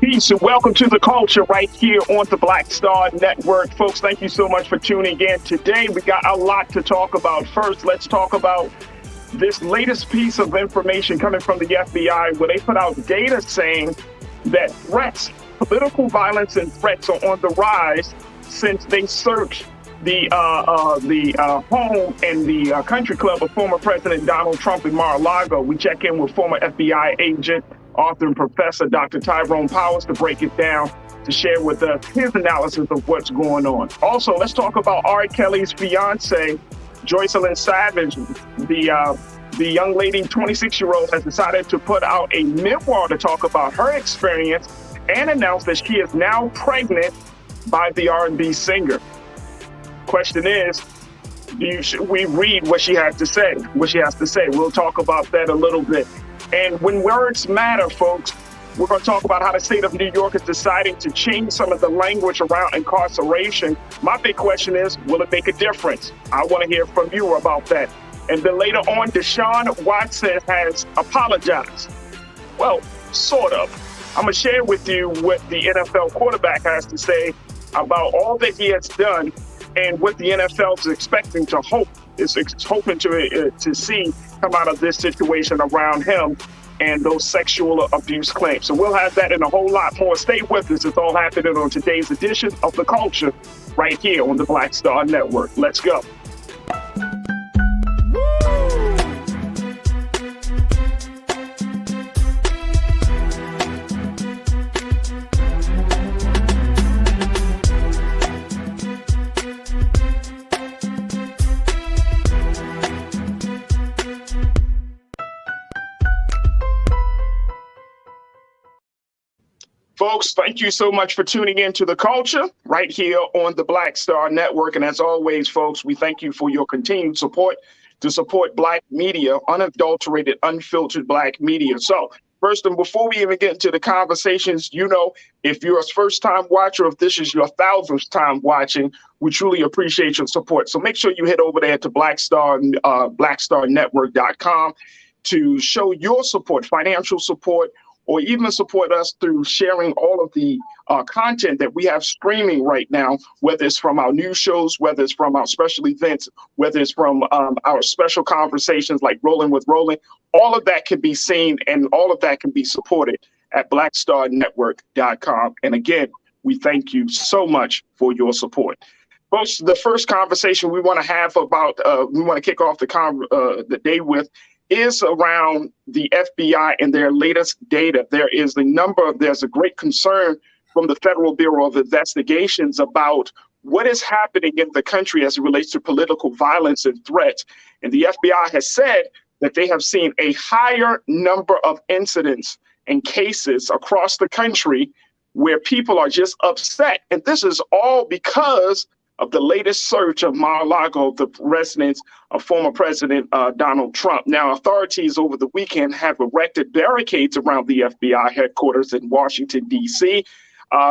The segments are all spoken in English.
Peace and welcome to the culture right here on the Black Star Network. Folks, thank you so much for tuning in. Today, we got a lot to talk about. First, let's talk about this latest piece of information coming from the FBI where they put out data saying that political violence and threats are on the rise since they searched the home and the country club of former President Donald Trump in Mar-a-Lago. We check in with former FBI agent, author and professor Dr. Tyrone Powers to break it down, to share with us his analysis of what's going on. Also, let's talk about R. Kelly's fiance, Joycelyn Savage. The young lady, 26-year-old, has decided to put out a memoir to talk about her experience and announce that she is now pregnant by the R&B singer. Question is, should we read what she has to say? We'll talk about that a little bit. And when words matter, folks, we're going to talk about how the state of New York is deciding to change some of the language around incarceration. My big question is, will it make a difference? I want to hear from you about that. And then later on, Deshaun Watson has apologized. Well, sort of. I'm going to share with you what the NFL quarterback has to say about all that he has done and what the NFL is expecting to hoping to see come out of this situation around him and those sexual abuse claims. So we'll have that and a whole lot more. Stay with us. It's all happening on today's edition of The Culture right here on the Black Star Network. Let's go. Folks, thank you so much for tuning in to The Culture right here on the Black Star Network. And as always, folks, we thank you for your continued support to support Black media, unadulterated, unfiltered Black media. So first, and before we even get into the conversations, if you're a first-time watcher, if this is your 1,000th time watching, we truly appreciate your support. So make sure you head over there to blackstarnetwork.com to show your support, financial support, or even support us through sharing all of the content that we have streaming right now, whether it's from our news shows, whether it's from our special events, whether it's from our special conversations like Rolling with Rolling. All of that can be seen and all of that can be supported at blackstarnetwork.com. And again, we thank you so much for your support. Folks, the first conversation we want to have about, we want to kick off the day with is around the FBI and their latest data. There's a great concern from the Federal Bureau of Investigations about what is happening in the country as it relates to political violence and threats. And the FBI has said that they have seen a higher number of incidents and cases across the country where people are just upset. And this is all because of the latest search of Mar-a-Lago, the residence of former President Donald Trump. Now, authorities over the weekend have erected barricades around the FBI headquarters in Washington, D.C.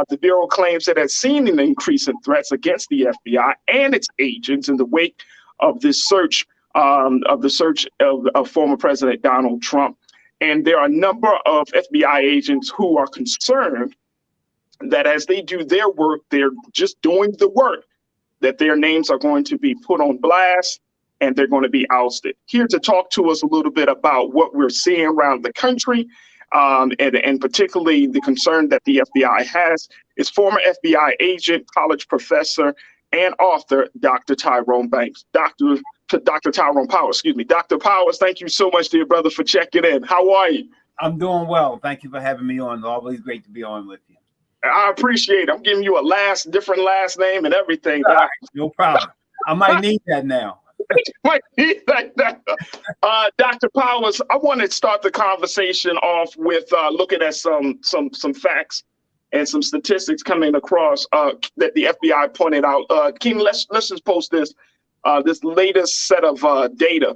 The Bureau claims it has seen an increase in threats against the FBI and its agents in the wake of this search, of former President Donald Trump. And there are a number of FBI agents who are concerned that as they do their work, they're just doing the work, that their names are going to be put on blast and they're going to be ousted. Here to talk to us a little bit about what we're seeing around the country, and particularly the concern that the FBI has, is former FBI agent, college professor, and author, Dr. Tyrone Powers. Dr. Powers, thank you so much, dear brother, for checking in. How are you? I'm doing well. Thank you for having me on. It's always great to be on with you. I appreciate it. I'm giving you a different last name and everything. Right, no problem. I might need that now. Dr. Powers, I want to start the conversation off with looking at some facts and some statistics coming across that the FBI pointed out. Keem, let's just post this latest set of data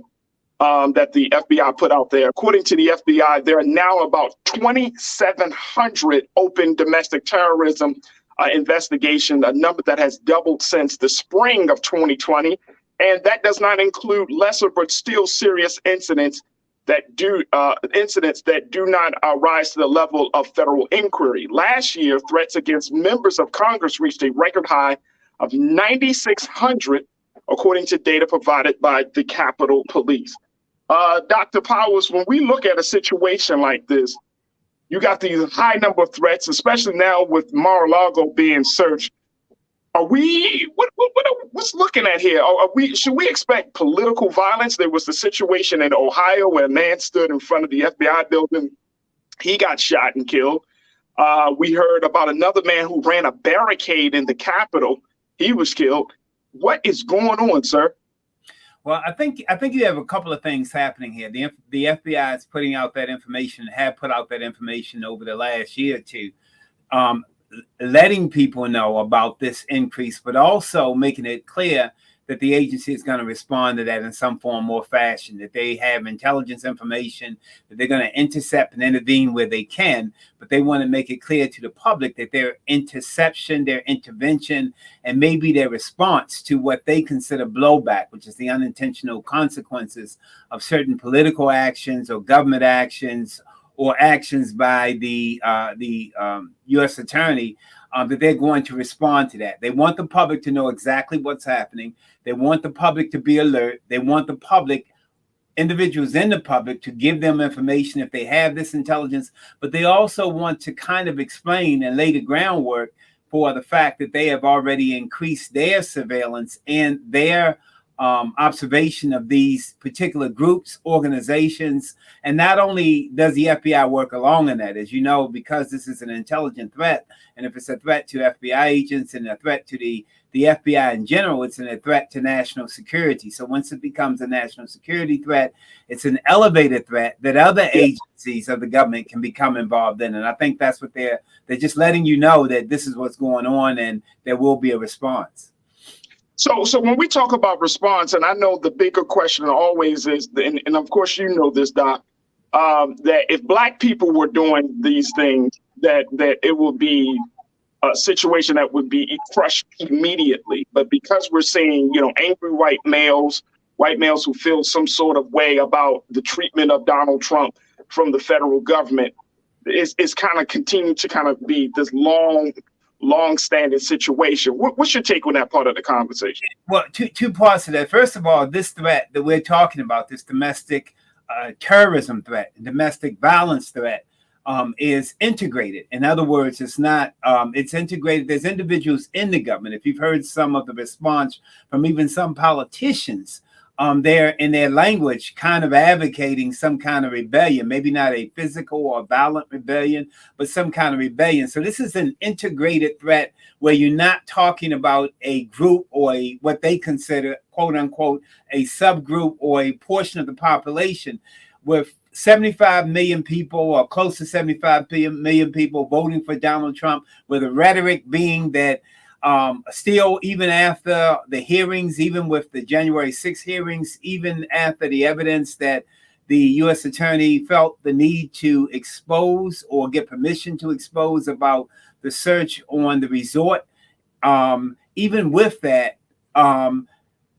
that the FBI put out there. According to the FBI, there are now about 2,700 open domestic terrorism investigation, a number that has doubled since the spring of 2020. And that does not include lesser but still serious incidents that do incidents that do not rise to the level of federal inquiry. Last year, threats against members of Congress reached a record high of 9,600, according to data provided by the Capitol Police. Dr. Powers, when we look at a situation like this, you got these high number of threats, especially now with Mar-a-Lago being searched. What's looking at here? Should we expect political violence? There was the situation in Ohio where a man stood in front of the FBI building. He got shot and killed. We heard about another man who ran a barricade in the Capitol. He was killed. What is going on, sir? Well, I think you have a couple of things happening here. The FBI is putting out that information, have put out that information over the last year or two, letting people know about this increase, but also making it clear that the agency is going to respond to that in some form or fashion, that they have intelligence information, that they're going to intercept and intervene where they can, but they want to make it clear to the public that their interception, their intervention, and maybe their response to what they consider blowback, which is the unintentional consequences of certain political actions or government actions or actions by the U.S. attorney, that they're going to respond to that. They want the public to know exactly what's happening. They want the public to be alert. They want the public, individuals in the public, to give them information if they have this intelligence. But they also want to kind of explain and lay the groundwork for the fact that they have already increased their surveillance and their observation of these particular groups, organizations. And not only does the FBI work along in that, as you know, because this is an intelligent threat, and if it's a threat to FBI agents and a threat to the FBI in general, it's a threat to national security. So once it becomes a national security threat, it's an elevated threat that other agencies of the government can become involved in. And I think that's what they're just letting you know, that this is what's going on and there will be a response. So when we talk about response, and I know the bigger question always is, and of course you know this, Doc, that if Black people were doing these things, that it would be a situation that would be crushed immediately. But because we're seeing, angry white males who feel some sort of way about the treatment of Donald Trump from the federal government, it's kind of continued to kind of be this long-standing situation. What's your take on that part of the conversation? Well, two parts to that. First of all, this threat that we're talking about, this domestic terrorism threat, domestic violence threat, is integrated. In other words, it's not, it's integrated. There's individuals in the government. If you've heard some of the response from even some politicians, they're in their language kind of advocating some kind of rebellion, maybe not a physical or violent rebellion, but some kind of rebellion. So this is an integrated threat where you're not talking about a group or what they consider, quote unquote, a subgroup or a portion of the population, with 75 million people or close to 75 million people voting for Donald Trump, with the rhetoric being that still, even after the hearings, even with the January 6th hearings, even after the evidence that the U.S. attorney felt the need to expose or get permission to expose about the search on the resort, even with that,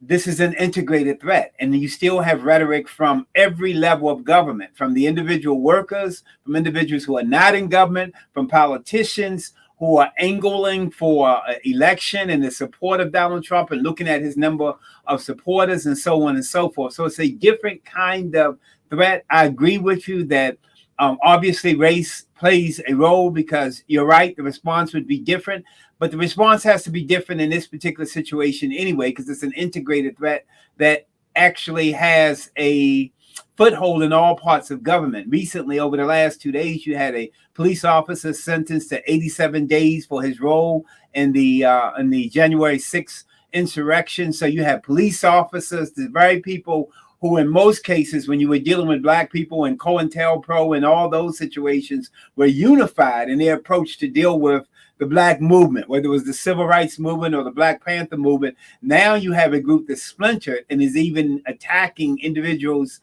this is an integrated threat. And you still have rhetoric from every level of government, from the individual workers, from individuals who are not in government, from politicians who are angling for election and the support of Donald Trump and looking at his number of supporters and so on and so forth. So it's a different kind of threat. I agree with you that obviously race plays a role, because you're right, the response would be different, but the response has to be different in this particular situation anyway, because it's an integrated threat that actually has a foothold in all parts of government. Recently, over the last 2 days, you had a police officer sentenced to 87 days for his role in the January 6th insurrection. So you have police officers, the very people who in most cases, when you were dealing with Black people and COINTELPRO and all those situations, were unified in their approach to deal with the Black movement, whether it was the Civil Rights Movement or the Black Panther movement. Now you have a group that's splintered and is even attacking individuals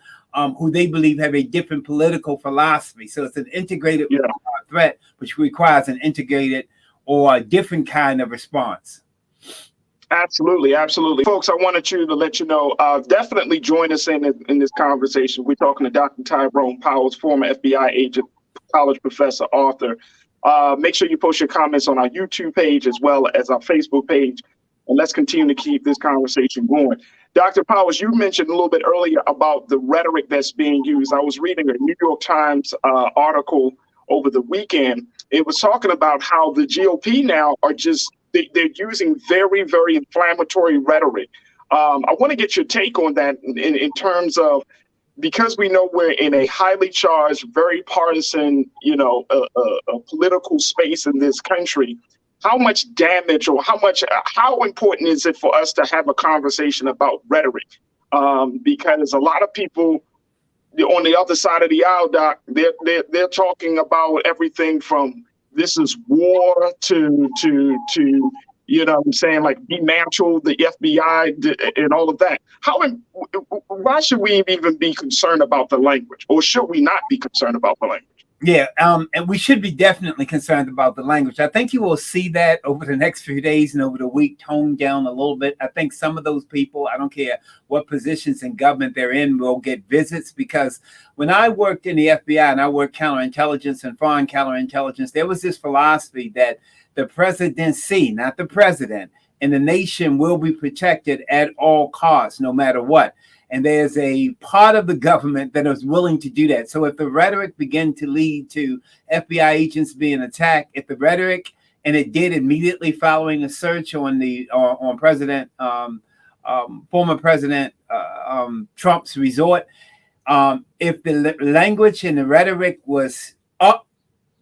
who they believe have a different political philosophy. So it's an integrated threat, which requires an integrated or a different kind of response. Absolutely, absolutely. Folks, I wanted you to let you know, definitely join us in this conversation. We're talking to Dr. Tyrone Powers, former FBI agent, college professor, author. Make sure you post your comments on our YouTube page as well as our Facebook page, and let's continue to keep this conversation going. Dr. Powers, you mentioned a little bit earlier about the rhetoric that's being used. I was reading a New York Times article over the weekend. It was talking about how the GOP now are just they're using very, very inflammatory rhetoric. I want to get your take on that in terms of, because we know we're in a highly charged, very partisan, a political space in this country. How much damage or how important is it for us to have a conversation about rhetoric? Because a lot of people on the other side of the aisle, Doc, they're talking about everything from this is war to what I'm saying, like dismantle the FBI and all of that. Why should we even be concerned about the language, or should we not be concerned about the language? Yeah, and we should be definitely concerned about the language. I think you will see that over the next few days and over the week tone down a little bit. I think some of those people, I don't care what positions in government they're in, will get visits, because when I worked in the FBI and I worked counterintelligence and foreign counterintelligence, there was this philosophy that the presidency, not the president, and the nation will be protected at all costs, no matter what. And there's a part of the government that is willing to do that. So if the rhetoric began to lead to FBI agents being attacked, if the rhetoric, and it did immediately following a search on President, former President Trump's resort, if the language and the rhetoric was up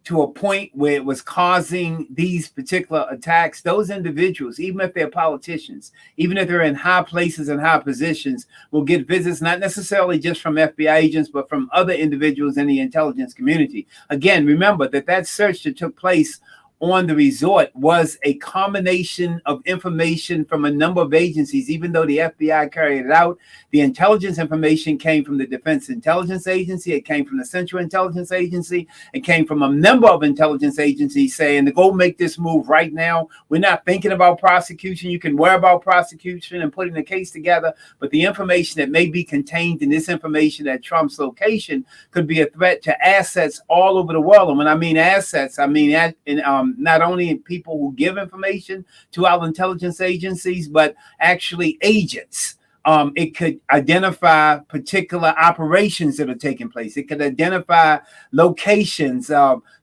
to a point where it was causing these particular attacks, those individuals, even if they're politicians, even if they're in high places and high positions, will get visits, not necessarily just from FBI agents, but from other individuals in the intelligence community. Again, remember that search that took place on the resort was a combination of information from a number of agencies. Even though the FBI carried it out, the intelligence information came from the Defense Intelligence Agency, it came from the Central Intelligence Agency, it came from a number of intelligence agencies saying to go make this move right now. We're not thinking about prosecution. You can worry about prosecution and putting the case together, but the information that may be contained in this information at Trump's location could be a threat to assets all over the world. And when I mean assets, I mean not only people who give information to our intelligence agencies, but actually agents. It could identify particular operations that are taking place. It could identify locations,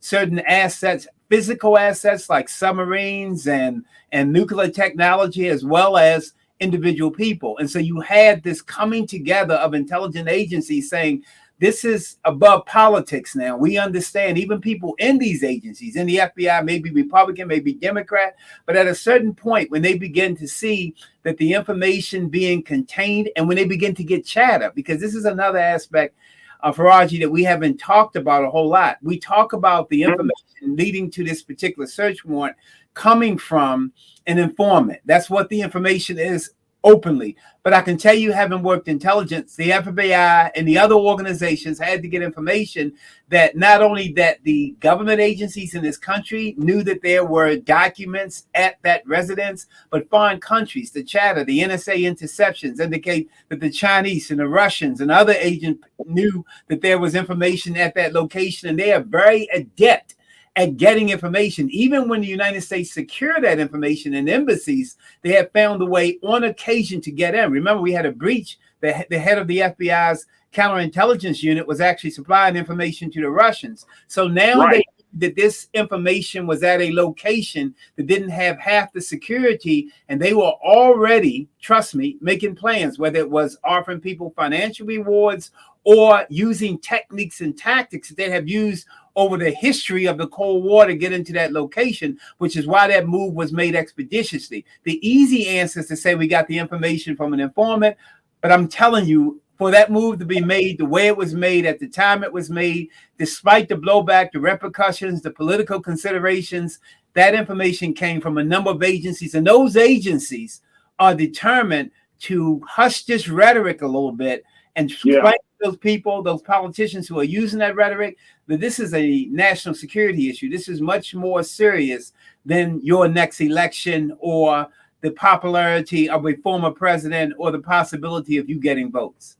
certain assets, physical assets like submarines and nuclear technology, as well as individual people. And so you had this coming together of intelligence agencies saying, this is above politics now. We understand even people in these agencies, in the FBI, maybe Republican, maybe Democrat, but at a certain point when they begin to see that the information being contained and when they begin to get chatter, because this is another aspect of Farajii that we haven't talked about a whole lot. We talk about the information leading to this particular search warrant coming from an informant. That's what the information is openly. But I can tell you, having worked intelligence, the FBI and the other organizations had to get information that not only that the government agencies in this country knew that there were documents at that residence, but foreign countries, the chatter, the NSA interceptions indicate that the Chinese and the Russians and other agents knew that there was information at that location, and they are very adept at getting information. Even when the United States secured that information in embassies, they have found a way on occasion to get in. Remember, we had a breach. The head of the FBI's counterintelligence unit was actually supplying information to the Russians. So now they that this information was at a location that didn't have half the security, and they were already, trust me, making plans, whether it was offering people financial rewards or using techniques and tactics that they have used over the history of the Cold War to get into that location, which is why that move was made expeditiously. The easy answer is to say we got the information from an informant, but I'm telling you, for that move to be made the way it was made at the time it was made, despite the blowback, the repercussions, the political considerations, that information came from a number of agencies, and those agencies are determined to hush this rhetoric a little bit and explain to those people, those politicians who are using that rhetoric, that this is a national security issue. This is much more serious than your next election or the popularity of a former president or the possibility of you getting votes.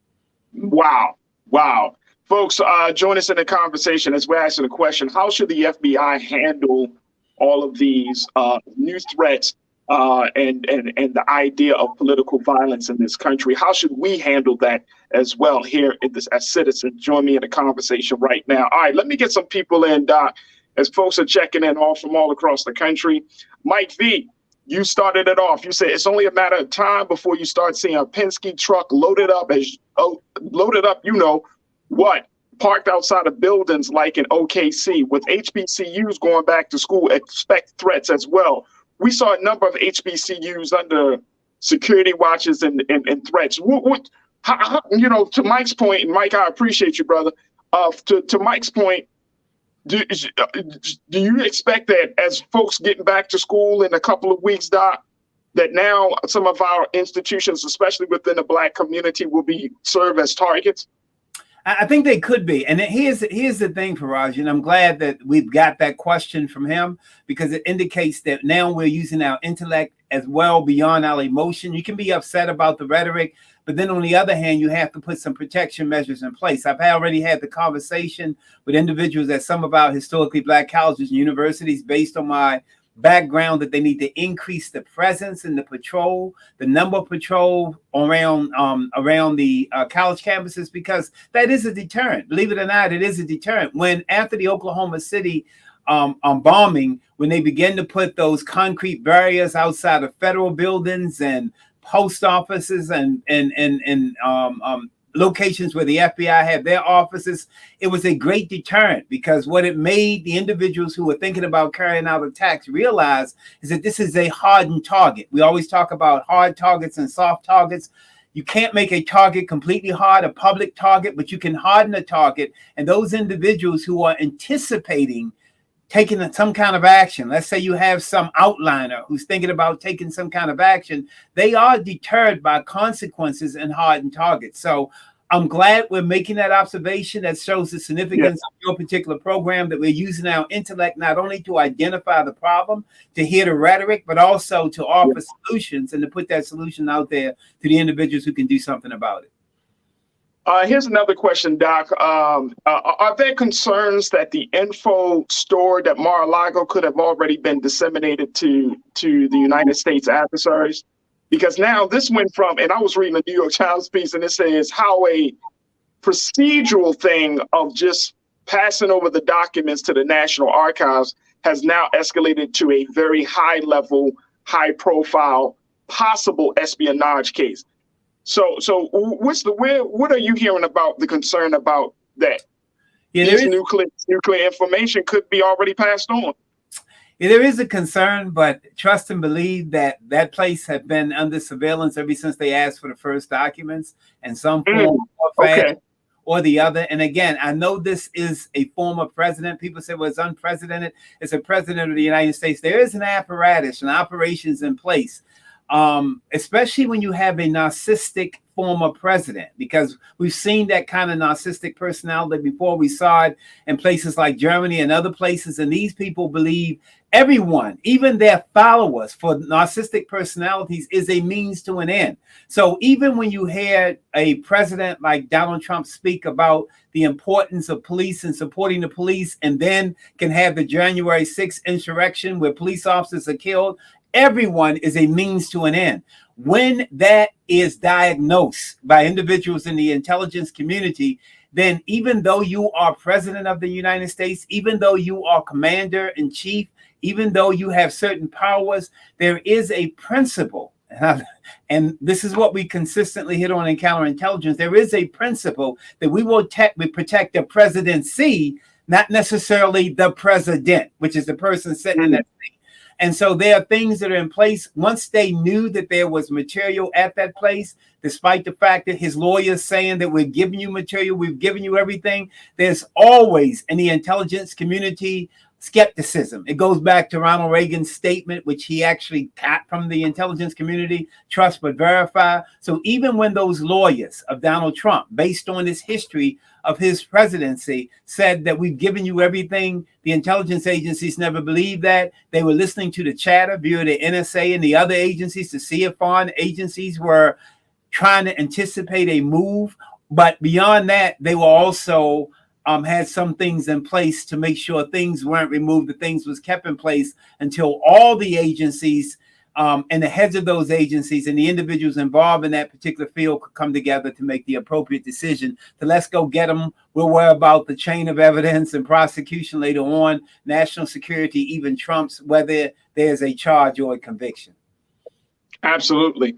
Wow. Wow. Folks, join us in the conversation as we're asking the question, how should the FBI handle all of these new threats and the idea of political violence in this country? How should we handle that as well here as citizens? Join me in the conversation right now. All right, let me get some people in, Doc, as folks are checking in all from all across the country. Mike V, you started it off. You said it's only a matter of time before you start seeing a Penske truck loaded up, you know what, parked outside of buildings like in OKC. With HBCUs going back to school, expect threats as well. We saw a number of HBCUs under security watches and threats. You know, to Mike's point, and Mike, I appreciate you, brother. To Mike's point, do you expect that as folks getting back to school in a couple of weeks, Doc, that now some of our institutions, especially within the Black community, will be served as targets? I think they could be. And here's the thing, Farajii, and I'm glad that we've got that question from him, because it indicates that now we're using our intellect as well beyond our emotion. You can be upset about the rhetoric, but then on the other hand, you have to put some protection measures in place. I've already had the conversation with individuals at some of our historically Black colleges and universities based on my background that they need to increase the presence and the patrol, the number of patrol around the college campuses, because that is a deterrent. Believe it or not, it is a deterrent. When after the Oklahoma City bombing, when they began to put those concrete barriers outside of federal buildings and post offices and locations where the FBI had their offices, it was a great deterrent, because what it made the individuals who were thinking about carrying out attacks realize is that this is a hardened target. We always talk about hard targets and soft targets. You can't make a target completely hard, a public target, but you can harden a target. And those individuals who are anticipating taking some kind of action, let's say you have some outliner who's thinking about taking some kind of action, they are deterred by consequences and hardened targets. So I'm glad we're making that observation. That shows the significance of your particular program, that we're using our intellect not only to identify the problem, to hear the rhetoric, but also to offer solutions and to put that solution out there to the individuals who can do something about it. Here's another question, Doc. Are there concerns that the info stored at Mar-a-Lago could have already been disseminated to the United States adversaries? Because now this went from, and I was reading a New York Times piece, and it says how a procedural thing of just passing over the documents to the National Archives has now escalated to a very high level, high profile, possible espionage case. So what are you hearing about the concern about that? This nuclear information could be already passed on. Yeah, there is a concern, but trust and believe that that place had been under surveillance ever since they asked for the first documents, and some form or the other. And again, I know this is a former president. People say, well, it's unprecedented. It's a president of the United States. There is an apparatus and operations in place. Especially when you have a narcissistic former president, because we've seen that kind of narcissistic personality before. We saw it in places like Germany and other places, and these people believe everyone, even their followers, for narcissistic personalities is a means to an end. So even when you hear a president like Donald Trump speak about the importance of police and supporting the police, and then can have the January 6th insurrection where police officers are killed, everyone is a means to an end. When that is diagnosed by individuals in the intelligence community, then even though you are president of the United States, even though you are commander in chief, even though you have certain powers, there is a principle. And this is what we consistently hit on in counterintelligence. There is a principle that we will protect the presidency, not necessarily the president, which is the person sitting in that seat. And so there are things that are in place. Once they knew that there was material at that place, despite the fact that his lawyers saying that we're giving you material, we've given you everything, there's always in the intelligence community skepticism. It goes back to Ronald Reagan's statement, which he actually got from the intelligence community, trust but verify. So even when those lawyers of Donald Trump, based on this history of his presidency, said that we've given you everything, the intelligence agencies never believed that. They were listening to the chatter via the NSA and the other agencies to see if foreign agencies were trying to anticipate a move. But beyond that, they were also had some things in place to make sure things weren't removed, that things was kept in place until all the agencies and the heads of those agencies and the individuals involved in that particular field could come together to make the appropriate decision to let's go get them. We'll worry about the chain of evidence and prosecution later on, national security, even trumps whether there's a charge or a conviction. Absolutely.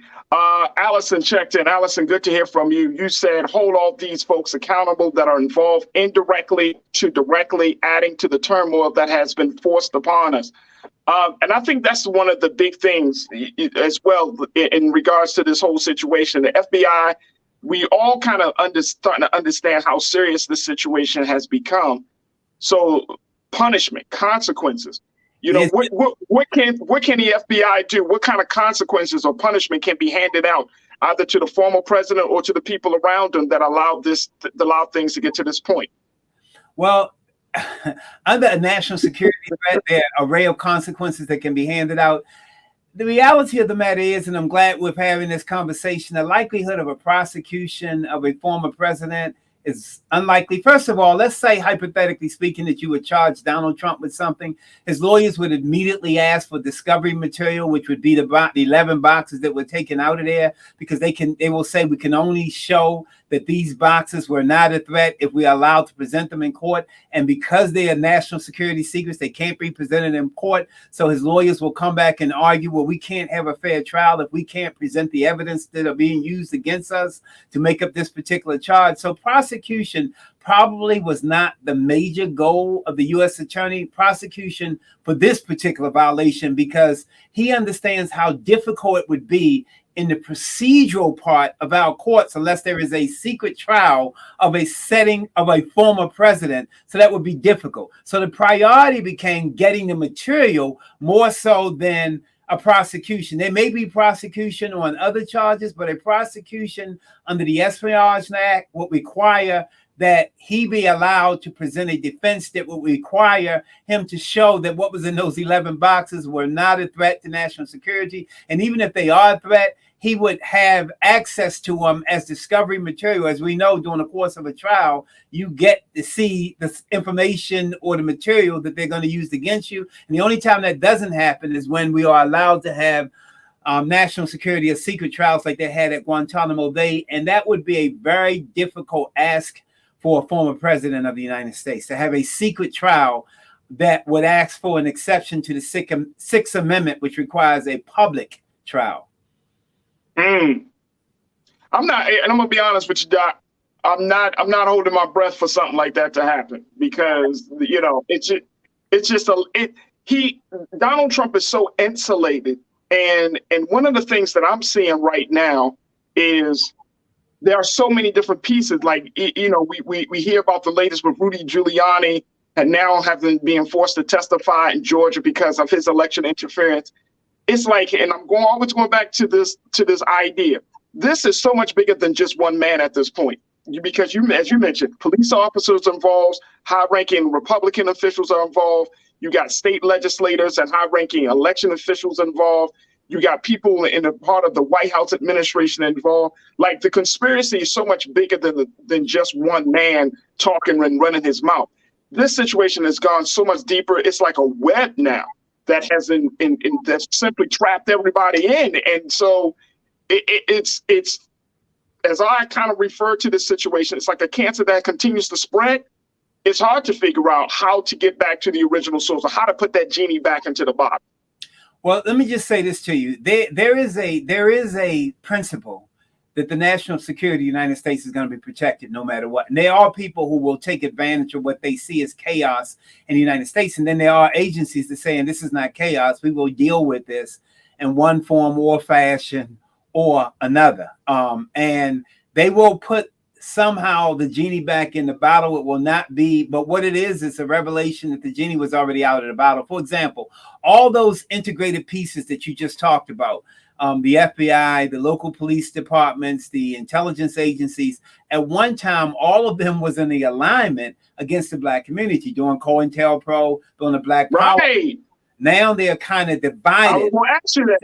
Allison checked in. Allison, good to hear from you. You said hold all these folks accountable that are involved indirectly to directly, adding to the turmoil that has been forced upon us. And I think that's one of the big things as well in regards to this whole situation. The FBI, we all kind of starting to understand how serious this situation has become. So punishment, consequences. You know, what can the FBI do? What kind of consequences or punishment can be handed out either to the former president or to the people around him that allowed things to get to this point? Well, under a national security threat, there are an array of consequences that can be handed out. The reality of the matter is, and I'm glad we're having this conversation, the likelihood of a prosecution of a former president is unlikely. First of all, let's say, hypothetically speaking, that you would charge Donald Trump with something. His lawyers would immediately ask for discovery material, which would be the 11 boxes that were taken out of there, because they will say we can only show that these boxes were not a threat if we are allowed to present them in court. And because they are national security secrets, they can't be presented in court. So his lawyers will come back and argue, well, we can't have a fair trial if we can't present the evidence that are being used against us to make up this particular charge. So prosecution probably was not the major goal of the U.S. attorney, prosecution for this particular violation, because he understands how difficult it would be in the procedural part of our courts unless there is a secret trial of a setting of a former president. So that would be difficult. So the priority became getting the material more so than a prosecution. There may be prosecution on other charges, but a prosecution under the Espionage Act would require that he be allowed to present a defense that would require him to show that what was in those 11 boxes were not a threat to national security. And even if they are a threat, he would have access to them as discovery material. As we know, during the course of a trial, you get to see the information or the material that they're going to use against you. And the only time that doesn't happen is when we are allowed to have national security or secret trials like they had at Guantanamo Bay. And that would be a very difficult ask for a former president of the United States, to have a secret trial that would ask for an exception to the Sixth Amendment, which requires a public trial. I'm not, and I'm gonna be honest with you, Doc. I'm not holding my breath for something like that to happen, because Donald Trump is so insulated, and one of the things that I'm seeing right now is there are so many different pieces. Like, we hear about the latest with Rudy Giuliani and now being forced to testify in Georgia because of his election interference. It's like, and I'm always going back to this idea. This is so much bigger than just one man at this point, because as you mentioned, police officers involved, high-ranking Republican officials are involved. You got state legislators and high-ranking election officials involved. You got people in a part of the White House administration involved. Like, the conspiracy is so much bigger than just one man talking and running his mouth. This situation has gone so much deeper. It's like a web now that has that's simply trapped everybody in. And so it's as I kind of refer to this situation, it's like a cancer that continues to spread. It's hard to figure out how to get back to the original source, or how to put that genie back into the bottle. Well, let me just say this to you. There is a principle that the national security of the United States is going to be protected no matter what. And there are people who will take advantage of what they see as chaos in the United States. And then there are agencies that say, and this is not chaos, we will deal with this in one form or fashion or another. And they will put somehow the genie back in the bottle. It will not be, but what it is a revelation that the genie was already out of the bottle. For example, all those integrated pieces that you just talked about, the FBI, the local police departments, the intelligence agencies, at one time, all of them was in the alignment against the Black community, doing COINTELPRO, doing the Black Power. Right. Now they're kind of divided. I was going to ask you that.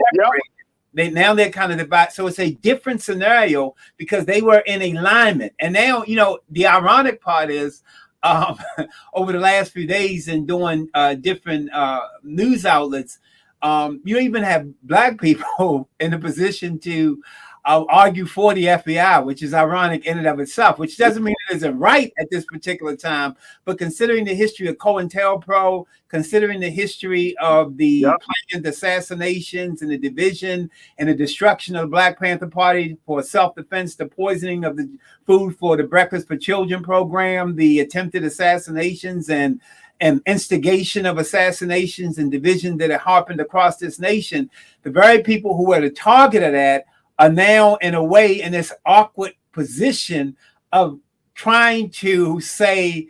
Yep. Now they're kind of divided. So it's a different scenario because they were in alignment. And now, you know, the ironic part is over the last few days and doing different news outlets, you even have Black people in a position to argue for the FBI, which is ironic in and of itself, which doesn't mean it isn't right at this particular time. But considering the history of COINTELPRO, considering the history of the planned assassinations and the division and the destruction of the Black Panther Party for self-defense, the poisoning of the food for the Breakfast for Children program, the attempted assassinations and instigation of assassinations and division that have happened across this nation, the very people who were the target of that are now in a way in this awkward position of trying to say,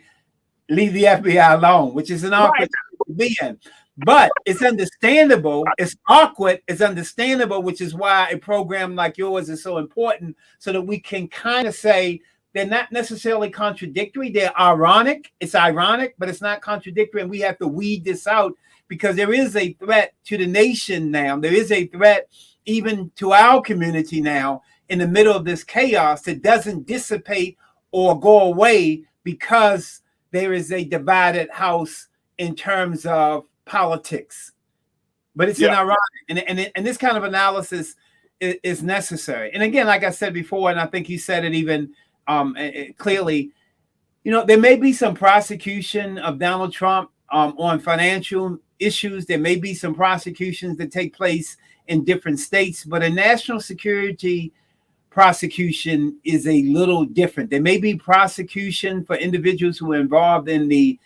leave the FBI alone, which is an awkward to be in. But it's understandable. It's awkward. It's understandable, which is why a program like yours is so important, so that we can kind of say they're not necessarily contradictory. They're ironic. It's ironic, but it's not contradictory. And we have to weed this out because there is a threat to the nation now. There is a threat even to our community now in the middle of this chaos that doesn't dissipate or go away because there is a divided house in terms of politics. But it's an ironic, and this kind of analysis is necessary. And again, like I said before, and I think you said it even clearly, you know, there may be some prosecution of Donald Trump on financial issues. There may be some prosecutions that take place in different states, but a national security prosecution is a little different. There may be prosecution for individuals who were involved in the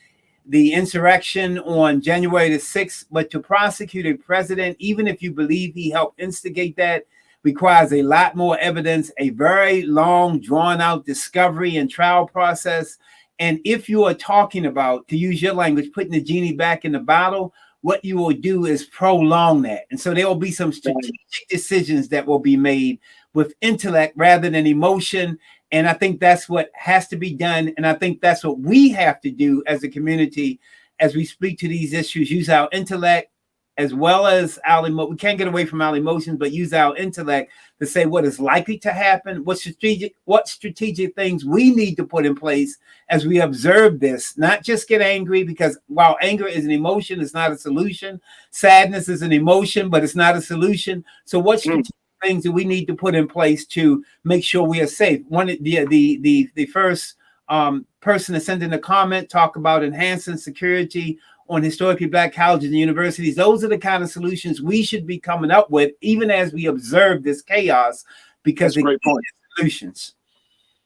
insurrection on January the 6th, but to prosecute a president, even if you believe he helped instigate that, requires a lot more evidence, a very long, drawn-out discovery and trial process. And if you are talking about, to use your language, putting the genie back in the bottle, what you will do is prolong that. And so there will be some strategic decisions that will be made with intellect rather than emotion. And I think that's what has to be done. And I think that's what we have to do as a community as we speak to these issues, use our intellect as well as our emotions. We can't get away from our emotions, but use our intellect to say what is likely to happen, what strategic things we need to put in place as we observe this, not just get angry, because while anger is an emotion, it's not a solution. Sadness is an emotion, but it's not a solution. So what strategic things do we need to put in place to make sure we are safe? One, the first person to send in a comment, talk about enhancing security on historically Black colleges and universities. Those are the kind of solutions we should be coming up with, even as we observe this chaos, because that's a great point. Solutions.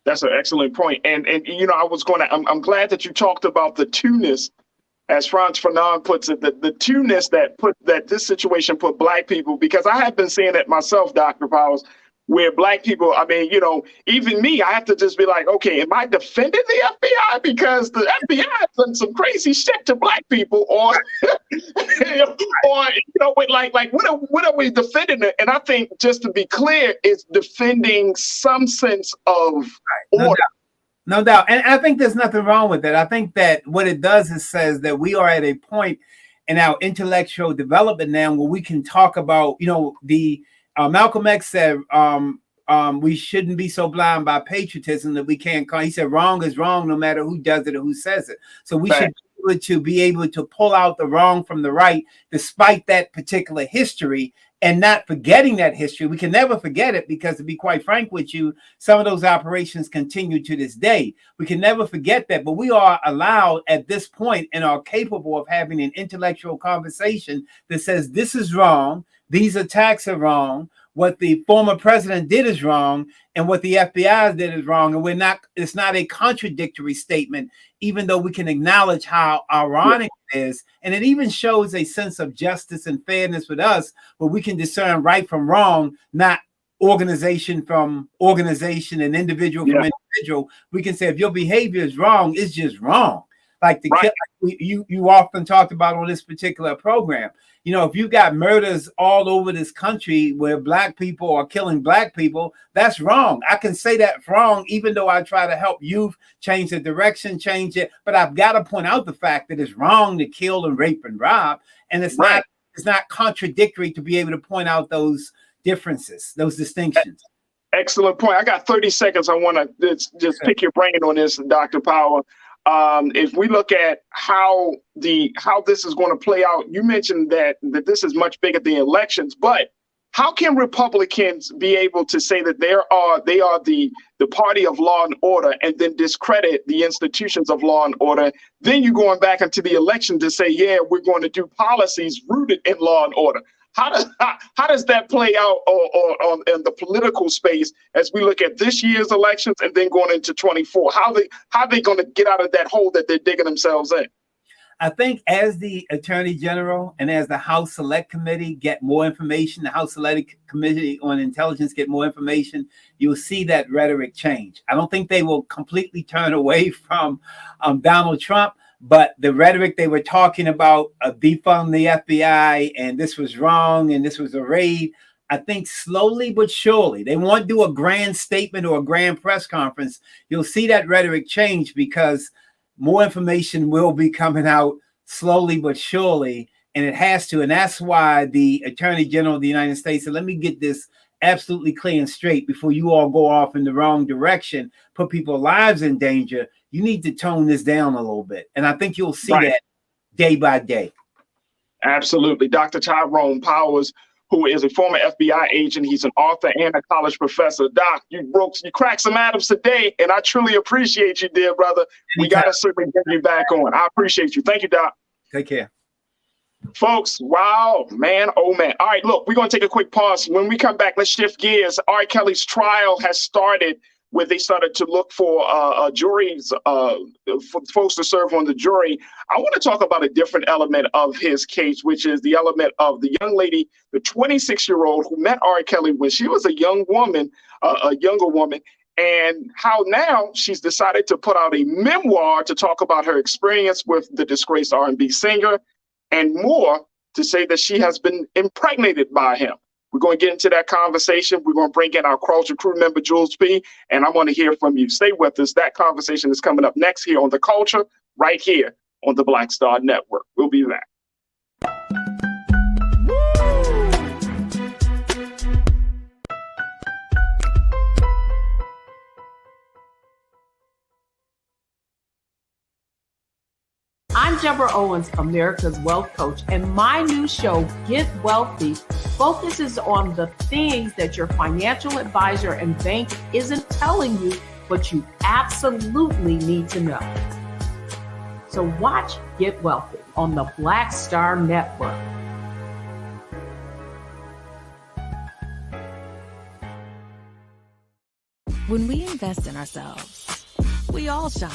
That's an excellent point. And you know, I'm glad that you talked about the two-ness, as Frantz Fanon puts it, the two-ness that this situation put Black people, because I have been seeing it myself, Dr. Powers, where Black people, I mean, you know, even me, I have to just be like, okay, am I defending the FBI? Because the FBI has done some crazy shit to Black people, or, or you know, like what are we defending? And I think, just to be clear, it's defending some sense of order. No doubt. And I think there's nothing wrong with that. I think that what it does is says that we are at a point in our intellectual development now where we can talk about, you know, Malcolm X said we shouldn't be so blind by patriotism that we can't call. He said wrong is wrong no matter who does it or who says it. So we should be able to pull out the wrong from the right, despite that particular history, and not forgetting that history. We can never forget it, because, to be quite frank with you, some of those operations continue to this day. We can never forget that, but we are allowed at this point and are capable of having an intellectual conversation that says this is wrong, these attacks are wrong, what the former president did is wrong, and what the FBI did is wrong. And it's not a contradictory statement, even though we can acknowledge how ironic it is. And it even shows a sense of justice and fairness with us, where we can discern right from wrong, not organization from organization and individual from individual. We can say if your behavior is wrong, it's just wrong. Like you often talked about on this particular program. You know, if you got murders all over this country where black people are killing black people, that's wrong. I can say that's wrong, even though I try to help youth change the direction, change it. But I've got to point out the fact that it's wrong to kill and rape and rob. And it's not contradictory to be able to point out those differences, those distinctions. Excellent point. I got 30 seconds. I want to just pick your brain on this, Dr. Power. If we look at how this is going to play out, you mentioned that this is much bigger than elections, but how can Republicans be able to say that they are the party of law and order and then discredit the institutions of law and order? Then you're going back into the election to say, yeah, we're going to do policies rooted in law and order. How does that play out on in the political space as we look at this year's elections and then going into 24? How are they going to get out of that hole that they're digging themselves in? I think as the Attorney General and as the House Select Committee get more information, the House Select Committee on Intelligence get more information, you'll see that rhetoric change. I don't think they will completely turn away from Donald Trump, but the rhetoric they were talking about, defund the FBI, and this was wrong, and this was a raid, I think slowly but surely, they won't do a grand statement or a grand press conference. You'll see that rhetoric change because more information will be coming out slowly but surely, and it has to. And that's why the Attorney General of the United States said, let me get this absolutely clear and straight before you all go off in the wrong direction, put people's lives in danger. You need to tone this down a little bit. And I think you'll see that day by day. Absolutely. Dr. Tyrone Powers, who is a former FBI agent. He's an author and a college professor. Doc, you cracked some atoms today, and I truly appreciate you, dear brother. We got to certainly get you back on. I appreciate you. Thank you, Doc. Take care. Folks, wow, man, oh man. All right, look, we're going to take a quick pause. When we come back, let's shift gears. R. Kelly's trial has started, where they started to look for juries, for folks to serve on the jury. I want to talk about a different element of his case, which is the element of the young lady, the 26-year-old who met R. Kelly when she was a young woman, a younger woman, and how now she's decided to put out a memoir to talk about her experience with the disgraced R&B singer, and more, to say that she has been impregnated by him. We're going to get into that conversation. We're going to bring in our Culture crew member, Jules P., and I want to hear from you. Stay with us. That conversation is coming up next here on The Culture, right here on the Black Star Network. We'll be back. I'm Deborah Owens, America's Wealth Coach, and my new show, Get Wealthy, focuses on the things that your financial advisor and bank isn't telling you, but you absolutely need to know. So watch Get Wealthy on the Black Star Network. When we invest in ourselves, we all shine.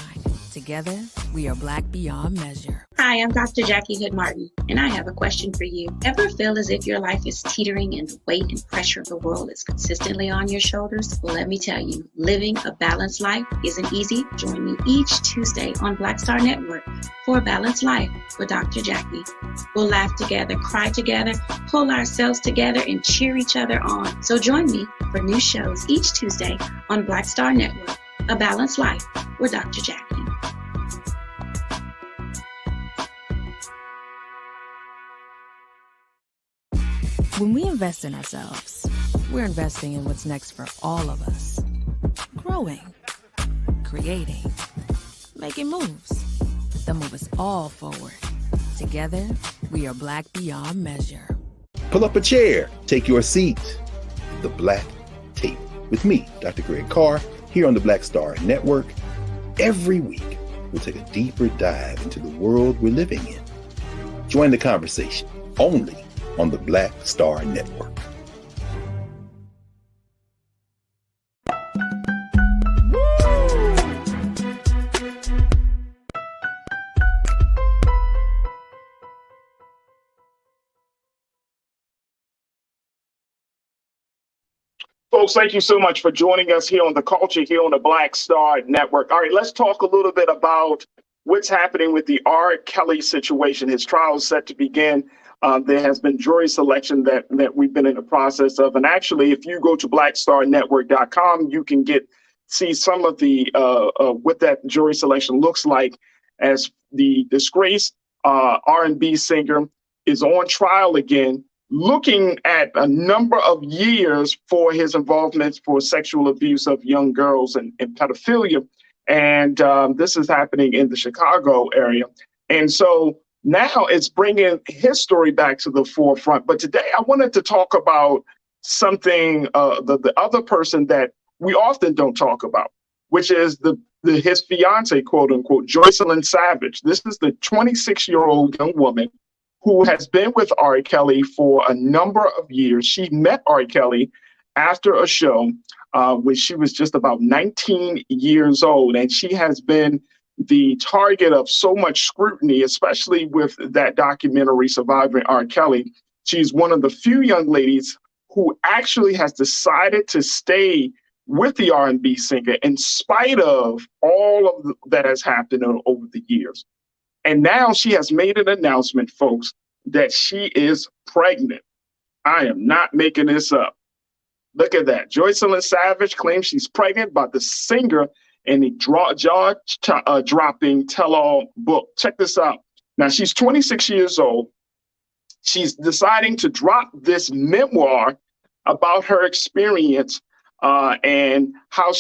Together, we are Black beyond measure. Hi, I'm Dr. Jackie Hood Martin, and I have a question for you. Ever feel as if your life is teetering and the weight and pressure of the world is consistently on your shoulders? Well, let me tell you, living a balanced life isn't easy. Join me each Tuesday on Black Star Network for A Balanced Life with Dr. Jackie. We'll laugh together, cry together, pull ourselves together, and cheer each other on. So join me for new shows each Tuesday on Black Star Network, A Balanced Life with Dr. Jackie. When we invest in ourselves, we're investing in what's next for all of us. Growing, creating, making moves that move us all forward. Together, we are Black beyond measure. Pull up a chair, take your seat. The Black Tape with me, Dr. Greg Carr, here on the Black Star Network. Every week, we'll take a deeper dive into the world we're living in. Join the conversation only on the Black Star Network. Folks, thank you so much for joining us here on The Culture, here on the Black Star Network. All right, let's talk a little bit about what's happening with the R. Kelly situation. His trial is set to begin. There has been jury selection that we've been in the process of. And actually, if you go to blackstarnetwork.com, you can see some of the what that jury selection looks like, as the disgraced R&B singer is on trial again, looking at a number of years for his involvement for sexual abuse of young girls and pedophilia. And this is happening in the Chicago area. And so now it's bringing his story back to the forefront. But today I wanted to talk about something, the other person that we often don't talk about, which is his fiance, quote unquote, Joycelyn Savage. This is the 26-year-old young woman who has been with R. Kelly for a number of years. She met R. Kelly after a show when she was just about 19 years old. And she has been the target of so much scrutiny, especially with that documentary, Surviving R. Kelly. She's one of the few young ladies who actually has decided to stay with the R&B singer in spite of all of that has happened over the years. And now she has made an announcement, folks, that she is pregnant. I am not making this up. Look at that. Joycelyn Savage claims she's pregnant by the singer in a jaw-dropping tell-all book. Check this out. Now, she's 26 years old. She's deciding to drop this memoir about her experience and how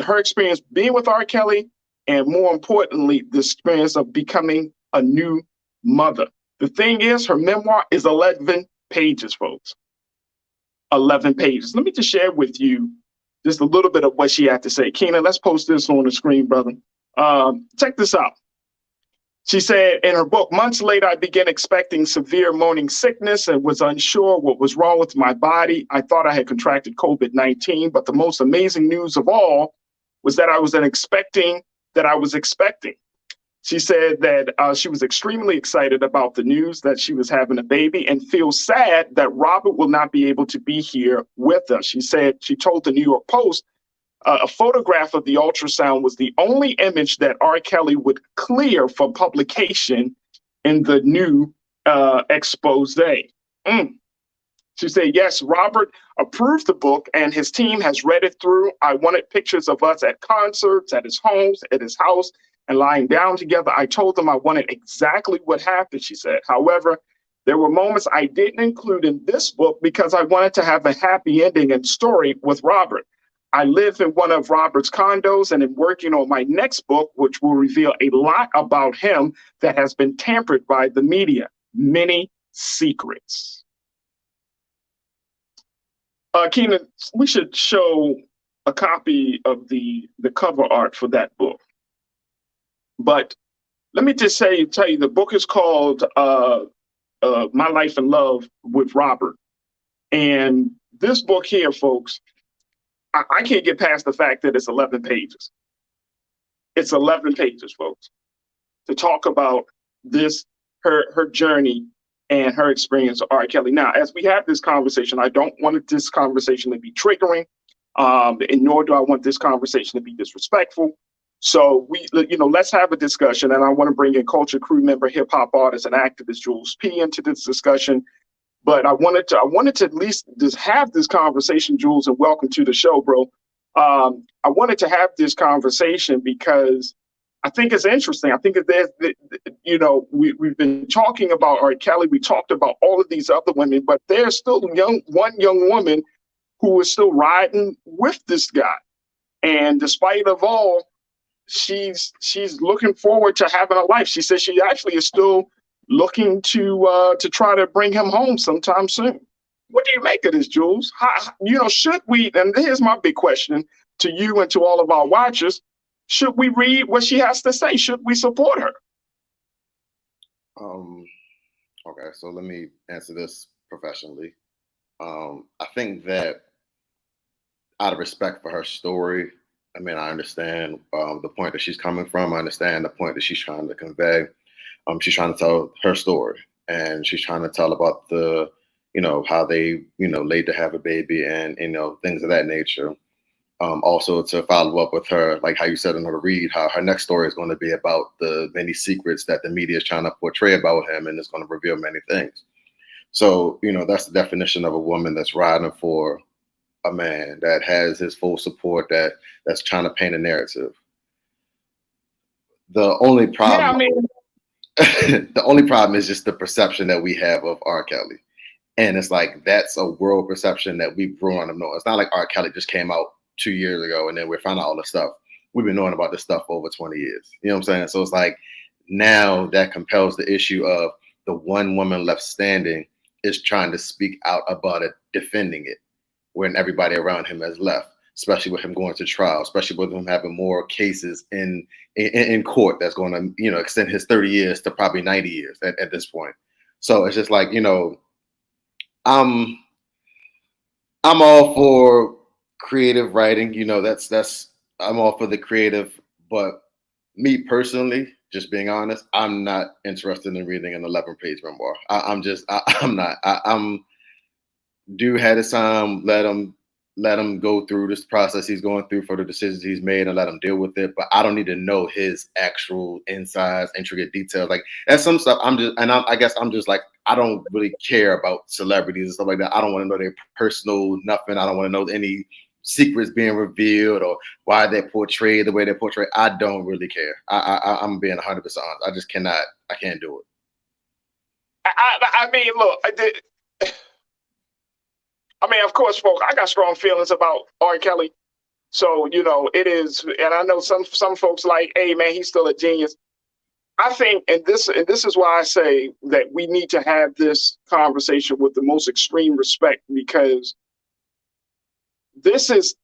her experience being with R. Kelly, and more importantly, the experience of becoming a new mother. The thing is, her memoir is 11 pages, folks. 11 pages. Let me just share with you just a little bit of what she had to say. Keenan, let's post this on the screen, brother. Check this out. She said in her book, months later, I began expecting severe morning sickness and was unsure what was wrong with my body. I thought I had contracted COVID-19, but the most amazing news of all was that I was expecting. She said that she was extremely excited about the news that she was having a baby and feels sad that Robert will not be able to be here with us. She said she told the New York Post a photograph of the ultrasound was the only image that R. Kelly would clear for publication in the new expose. She said, yes, Robert approved the book and his team has read it through. I wanted pictures of us at concerts, at his homes, at his house, and lying down together. I told them I wanted exactly what happened, she said. However, there were moments I didn't include in this book because I wanted to have a happy ending and story with Robert. I live in one of Robert's condos and am working on my next book, which will reveal a lot about him that has been tampered by the media. Many secrets. Keenan, we should show a copy of the cover art for that book. But let me just tell you, the book is called My Life in Love with Robert. And this book here, folks, I can't get past the fact that it's 11 pages. It's 11 pages, folks, to talk about her journey and her experience with R. Kelly. Now, as we have this conversation, I don't want this conversation to be triggering, and nor do I want this conversation to be disrespectful. So let's have a discussion, and I want to bring in Culture Crew member, hip hop artist, and activist Jules P into this discussion. But I wanted to at least just have this conversation, Jules, and welcome to the show, bro. I wanted to have this conversation because I think it's interesting. I think we've been talking about R. Kelly. We talked about all of these other women, but there's still one young woman who is still riding with this guy. And despite of all, she's looking forward to having a life. She says she actually is still looking to try to bring him home sometime soon. What do you make of this, Jules? Should we, and here's my big question to you and to all of our watchers, should we read what she has to say? Should we support her? Okay, so let me answer this professionally. I think that out of respect for her story, I mean, I understand the point that she's coming from. I understand the point that she's trying to convey. She's trying to tell her story, and she's trying to tell about the how they, laid to have a baby and, things of that nature. Also to follow up with her, like how you said in her read, how her next story is going to be about the many secrets that the media is trying to portray about him, and it's going to reveal many things. So, that's the definition of a woman that's riding for a man that has his full support, that's trying to paint a narrative. The only problem, the only problem is just the perception that we have of R. Kelly. And it's like, that's a world perception that we've grown to know. It's not like R. Kelly just came out 2 years ago and then we found out all this stuff. We've been knowing about this stuff for over 20 years. You know what I'm saying? So it's like, now that compels the issue of the one woman left standing is trying to speak out about it, defending it, when everybody around him has left, especially with him going to trial, especially with him having more cases in court that's going to, extend his 30 years to probably 90 years at this point. So it's just like, I'm all for creative writing, I'm all for the creative, but me personally, just being honest, I'm not interested in reading an 11-page memoir. I'm not. Dude had his time, let him go through this process he's going through for the decisions he's made and let him deal with it. But I don't need to know his actual insides, intricate details. Like, that's some stuff I guess I'm just like, I don't really care about celebrities and stuff like that. I don't want to know their personal nothing. I don't want to know any secrets being revealed or why they're portrayed the way they're portrayed. I don't really care. I'm being 100% honest. I just cannot. I can't do it. I mean, look. Of course, folks, I got strong feelings about R. Kelly. So, it is, and I know some folks like, hey, man, he's still a genius. I think, and this is why I say that we need to have this conversation with the most extreme respect, because this is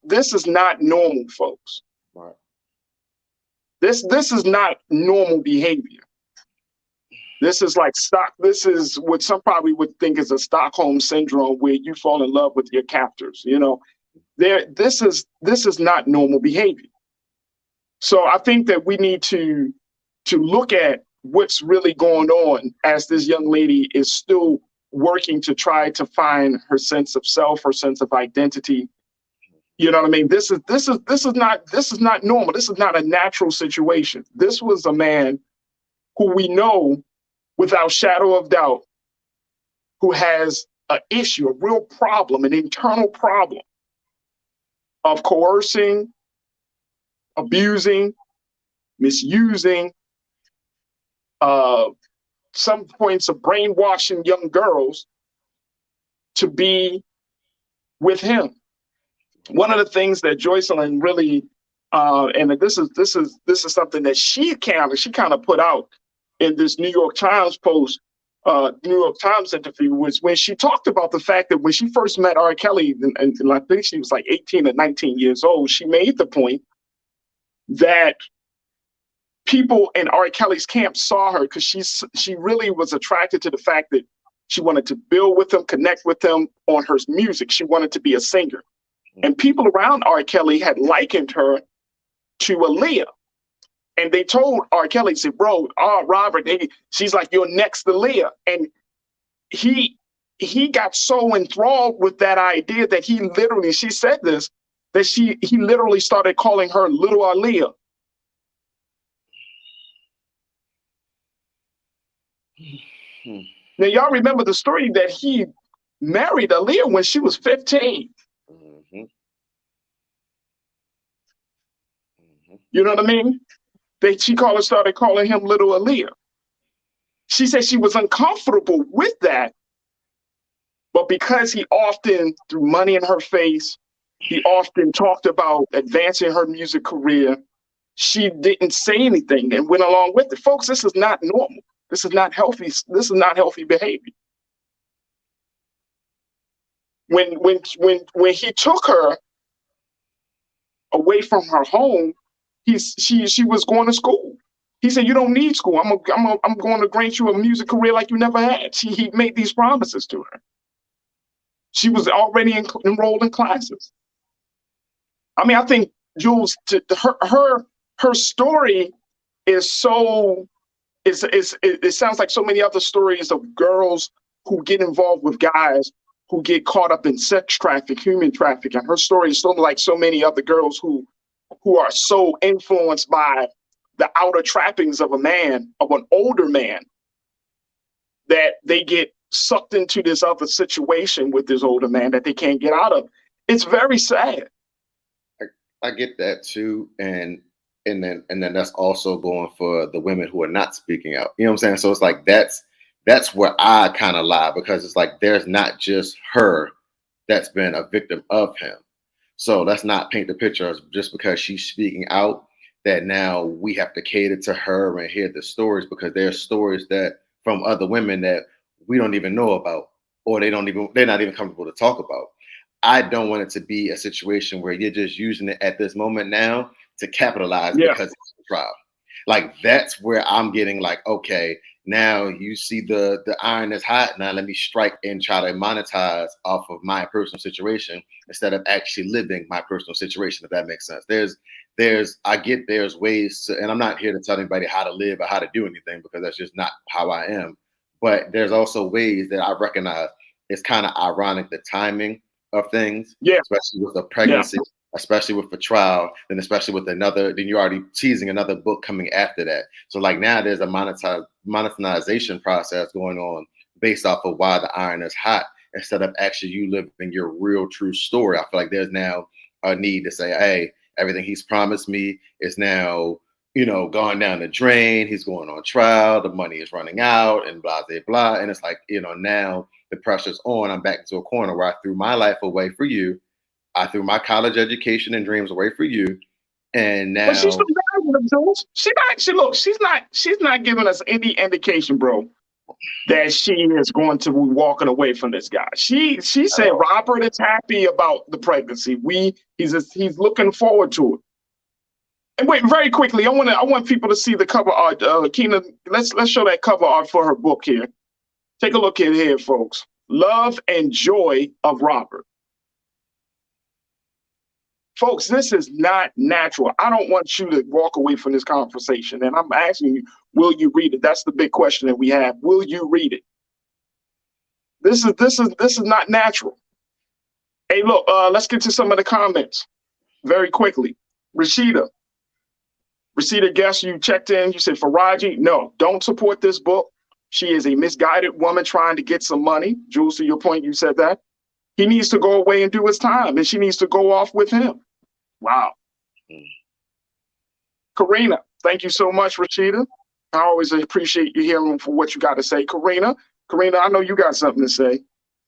not normal, folks. Right. This is not normal behavior. This is like this is what some probably would think is a Stockholm syndrome, where you fall in love with your captors. This is not normal behavior. So I think that we need to look at what's really going on as this young lady is still working to try to find her sense of self, her sense of identity. You know what I mean? This is not normal. This is not a natural situation. This was a man who we know, without shadow of doubt, who has an issue, a real problem, an internal problem of coercing, abusing, misusing, some points of brainwashing young girls to be with him. One of the things that Joycelyn really, and this is something that she kind of put out in this New York Times post, New York Times interview, was when she talked about the fact that when she first met R. Kelly, and I think she was like 18 or 19 years old, she made the point that people in R. Kelly's camp saw her because she really was attracted to the fact that she wanted to build with him, connect with him on her music. She wanted to be a singer. And people around R. Kelly had likened her to Aaliyah. And they told R. Kelly, said, bro, Robert, she's like, you're next to Leah. And he got so enthralled with that idea that he literally, she said this, that he literally started calling her Little Aaliyah. Now, y'all remember the story that he married Aaliyah when she was 15. You know what I mean? She started calling him Little Aaliyah. She said she was uncomfortable with that, but because he often threw money in her face, he often talked about advancing her music career, she didn't say anything and went along with it. Folks, this is not normal. This is not healthy. This is not healthy behavior. When he took her away from her home, she was going to school. He said, "You don't need school. I'm going to grant you a music career like you never had." He made these promises to her. She was already enrolled in classes. I mean, I think Jules, her story is so. It sounds like so many other stories of girls who get involved with guys who get caught up in sex traffic, human traffic. And her story is so like so many other girls who are so influenced by the outer trappings of a man, of an older man, that they get sucked into this other situation with this older man that they can't get out of. It's very sad. I get that too. And then that's also going for the women who are not speaking out. You know what I'm saying? So it's like that's where I kind of lie, because it's like there's not just her that's been a victim of him. So let's not paint the picture as just because she's speaking out that now we have to cater to her and hear the stories, because there's stories that from other women that we don't even know about, or they're not even comfortable to talk about. I don't want it to be a situation where you're just using it at this moment now to capitalize because it's a trial. Like that's where I'm getting like, okay, now you see the iron is hot. Now let me strike and try to monetize off of my personal situation instead of actually living my personal situation, if that makes sense. There's ways to, and I'm not here to tell anybody how to live or how to do anything, because that's just not how I am. But there's also ways that I recognize it's kind of ironic, the timing of things, especially with a pregnancy, especially with the trial, then especially with then you're already teasing another book coming after that. So like now there's a monetization process going on based off of why the iron is hot, instead of actually you living your real true story. I feel like there's now a need to say, hey, everything he's promised me is now, gone down the drain. He's going on trial. The money is running out and blah, blah, blah. And it's like, now the pressure's on. I'm back into a corner where I threw my life away for you. I threw my college education and dreams away for you. And now. But she's still she's not giving us any indication, bro, that she is going to be walking away from this guy. She said Robert is happy about the pregnancy. He's looking forward to it. And wait, very quickly, I want people to see the cover art. Keena, let's show that cover art for her book here. Take a look at here, folks. Love and Joy of Robert. Folks, this is not natural. I don't want you to walk away from this conversation. And I'm asking you, will you read it? That's the big question that we have. Will you read it? This is not natural. Hey, look, let's get to some of the comments very quickly. Rashida, guess you checked in. You said, Farajii, no, don't support this book. She is a misguided woman trying to get some money. Jules, to your point, you said that. He needs to go away and do his time, and she needs to go off with him. Wow. Karina, thank you so much, Rashida. I always appreciate you hearing for what you got to say. Karina, I know you got something to say.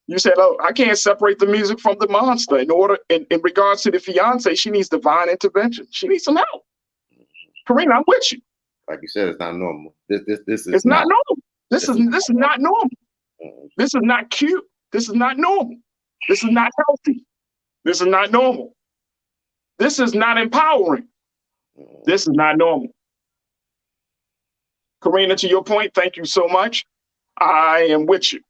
You said, oh, I can't separate the music from the monster. In regards to the fiance, she needs divine intervention. She needs some help. Karina, I'm with you. Like you said, it's not normal. This is it's not normal. This is not normal. This is not cute. This is not normal. This is not healthy. This is not normal. This is not empowering. This is not normal. Karina, to your point, thank you so much. I am with you.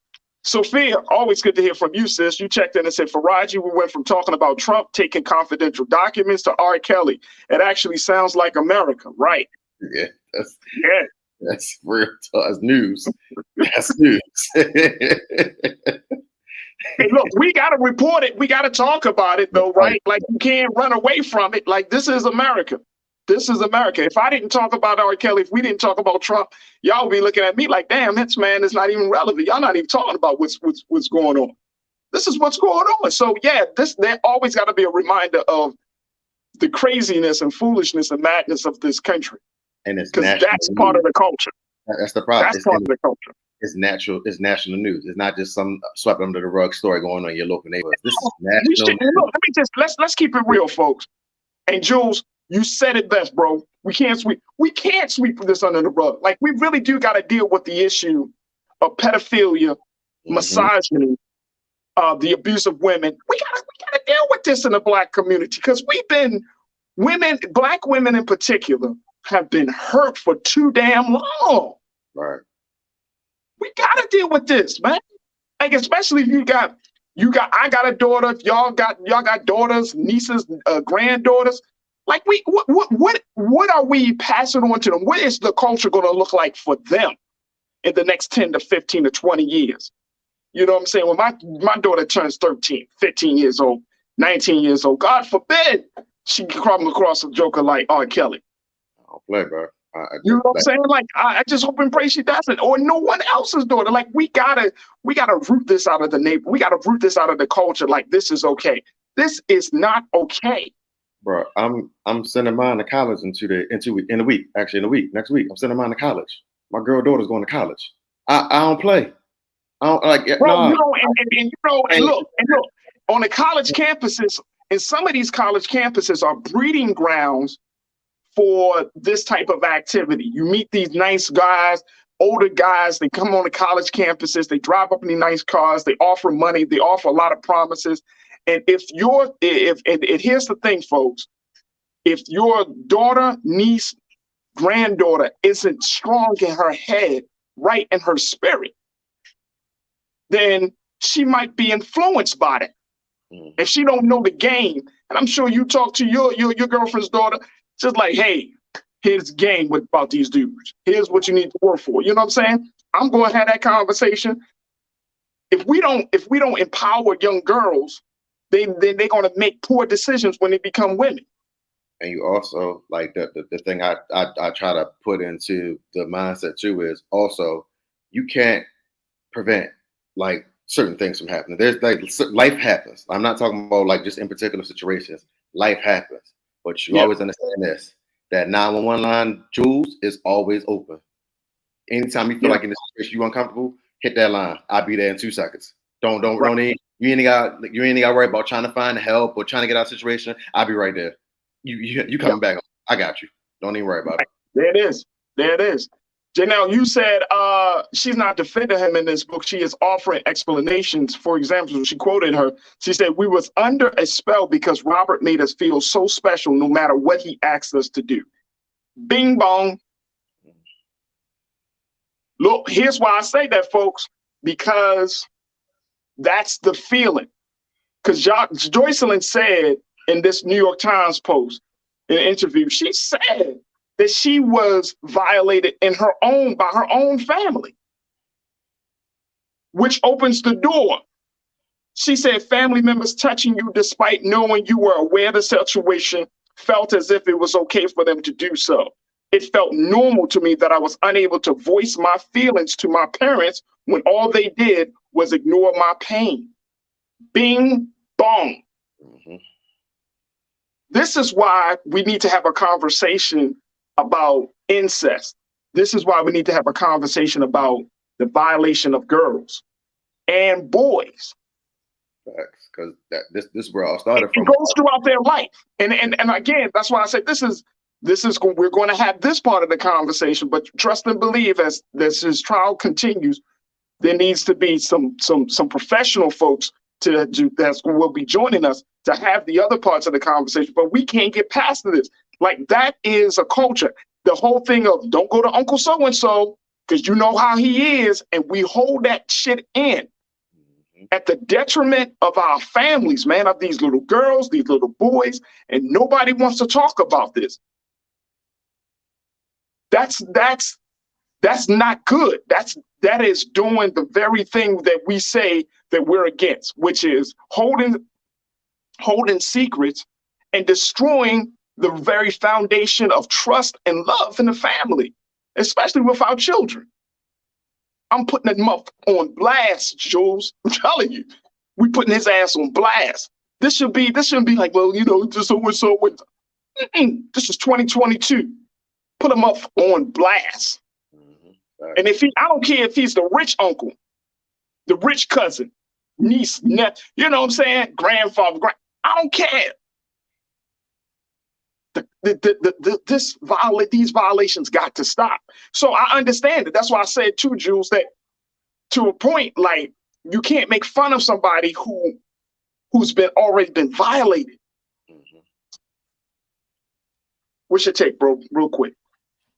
Sophia, always good to hear from you, sis. You checked in and said, Farajii, we went from talking about Trump taking confidential documents to R. Kelly. It actually sounds like America, right? Yeah, that's real. That's news. That's news. Hey, look, we got to report it. We got to talk about it, though, right? Like, you can't run away from it. Like, this is America. This is America. If I didn't talk about R. Kelly, if we didn't talk about Trump, y'all would be looking at me like, damn, this man is not even relevant. Y'all not even talking about what's going on. This is what's going on. So, yeah, there always got to be a reminder of the craziness and foolishness and madness of this country. And it's because that's part of the culture. That's the problem. That's part of the culture. It's natural. It's national news. It's not just some swept under the rug story going on in your local neighborhood. This is national news. Look, let's keep it real, folks. And Jules, you said it best, bro. We can't sweep this under the rug. Like, we really do got to deal with the issue of pedophilia, misogyny, the abuse of women. We gotta deal with this in the Black community, because Black women in particular, have been hurt for too damn long. Right. We gotta deal with this, man. Like, especially if I got a daughter, if y'all got daughters, nieces, granddaughters. Like, what are we passing on to them? What is the culture gonna look like for them in the next 10 to 15 to 20 years? You know what I'm saying? When my daughter turns 13, 15 years old, 19 years old, God forbid she come across a joker like R. Kelly. I don't play, bro. You know what I'm saying? Like, I just hope and pray she doesn't, or no one else's daughter. Like, we gotta root this out of the neighbor. We gotta root this out of the culture. Like, this is okay. This is not okay. Bro, I'm sending mine to college in a week. Actually, in a week, next week, I'm sending mine to college. My daughter's going to college. I don't play. I don't like. Bro, nah. and look, on the college campuses, and some of these college campuses are breeding grounds for this type of activity. You meet these nice guys, older guys, they come on the college campuses, they drive up in these nice cars, they offer money, they offer a lot of promises. And here's the thing, folks, if your daughter, niece, granddaughter isn't strong in her head, right in her spirit, then she might be influenced by it. If she don't know the game, and I'm sure you talk to your girlfriend's daughter, just like, hey, here's the game about these dudes. Here's what you need to work for. You know what I'm saying? I'm going to have that conversation. If we don't empower young girls, then they're going to make poor decisions when they become women. And you also, like, the thing I try to put into the mindset too is also, you can't prevent like certain things from happening. There's like life happens. I'm not talking about like just in particular situations. Life happens. But you always understand this, that 911 line, Jules, is always open. Anytime you feel like in this situation you're uncomfortable, hit that line. I'll be there in 2 seconds. You ain't got to worry about trying to find help or trying to get out of the situation. I'll be right there. You coming back. I got you. Don't even worry about it. There it is. Janelle, you said she's not defending him in this book. She is offering explanations. For example, she quoted her. She said, "We was under a spell because Robert made us feel so special no matter what he asked us to do." Bing bong. Look, here's why I say that, folks, because that's the feeling. Because Joycelyn said in this New York Times post, in an interview, she said that she was violated by her own family, which opens the door. She said family members touching you despite knowing you were aware of the situation felt as if it was okay for them to do so. It felt normal to me that I was unable to voice my feelings to my parents when all they did was ignore my pain. Bing bong. Mm-hmm. This is why we need to have a conversation about incest. This is why we need to have a conversation about the violation of girls and boys. Because this is where all started from. It goes throughout their life, and again, that's why I said we're going to have this part of the conversation. But trust and believe, as this trial continues, there needs to be some professional folks that will be joining us to have the other parts of the conversation. But we can't get past this. Like, that is a culture. The whole thing of don't go to Uncle so-and-so because you know how he is. And we hold that shit in at the detriment of our families, man, of these little girls, these little boys. And nobody wants to talk about this. That's not good. That is doing the very thing that we say that we're against, which is holding secrets and destroying the very foundation of trust and love in the family, especially with our children. I'm putting them up on blast, Jules. I'm telling you, we putting his ass on blast. This shouldn't be like, well, just so. This is 2022. Put him up on blast. Mm-hmm. And I don't care if he's the rich uncle, the rich cousin, niece, nephew, you know what I'm saying? Grandfather, I don't care. These violations got to stop. So I understand it. That's why I said too, Jules, that to a point, like, you can't make fun of somebody who's already been violated. Mm-hmm. What's your take, bro? Real quick.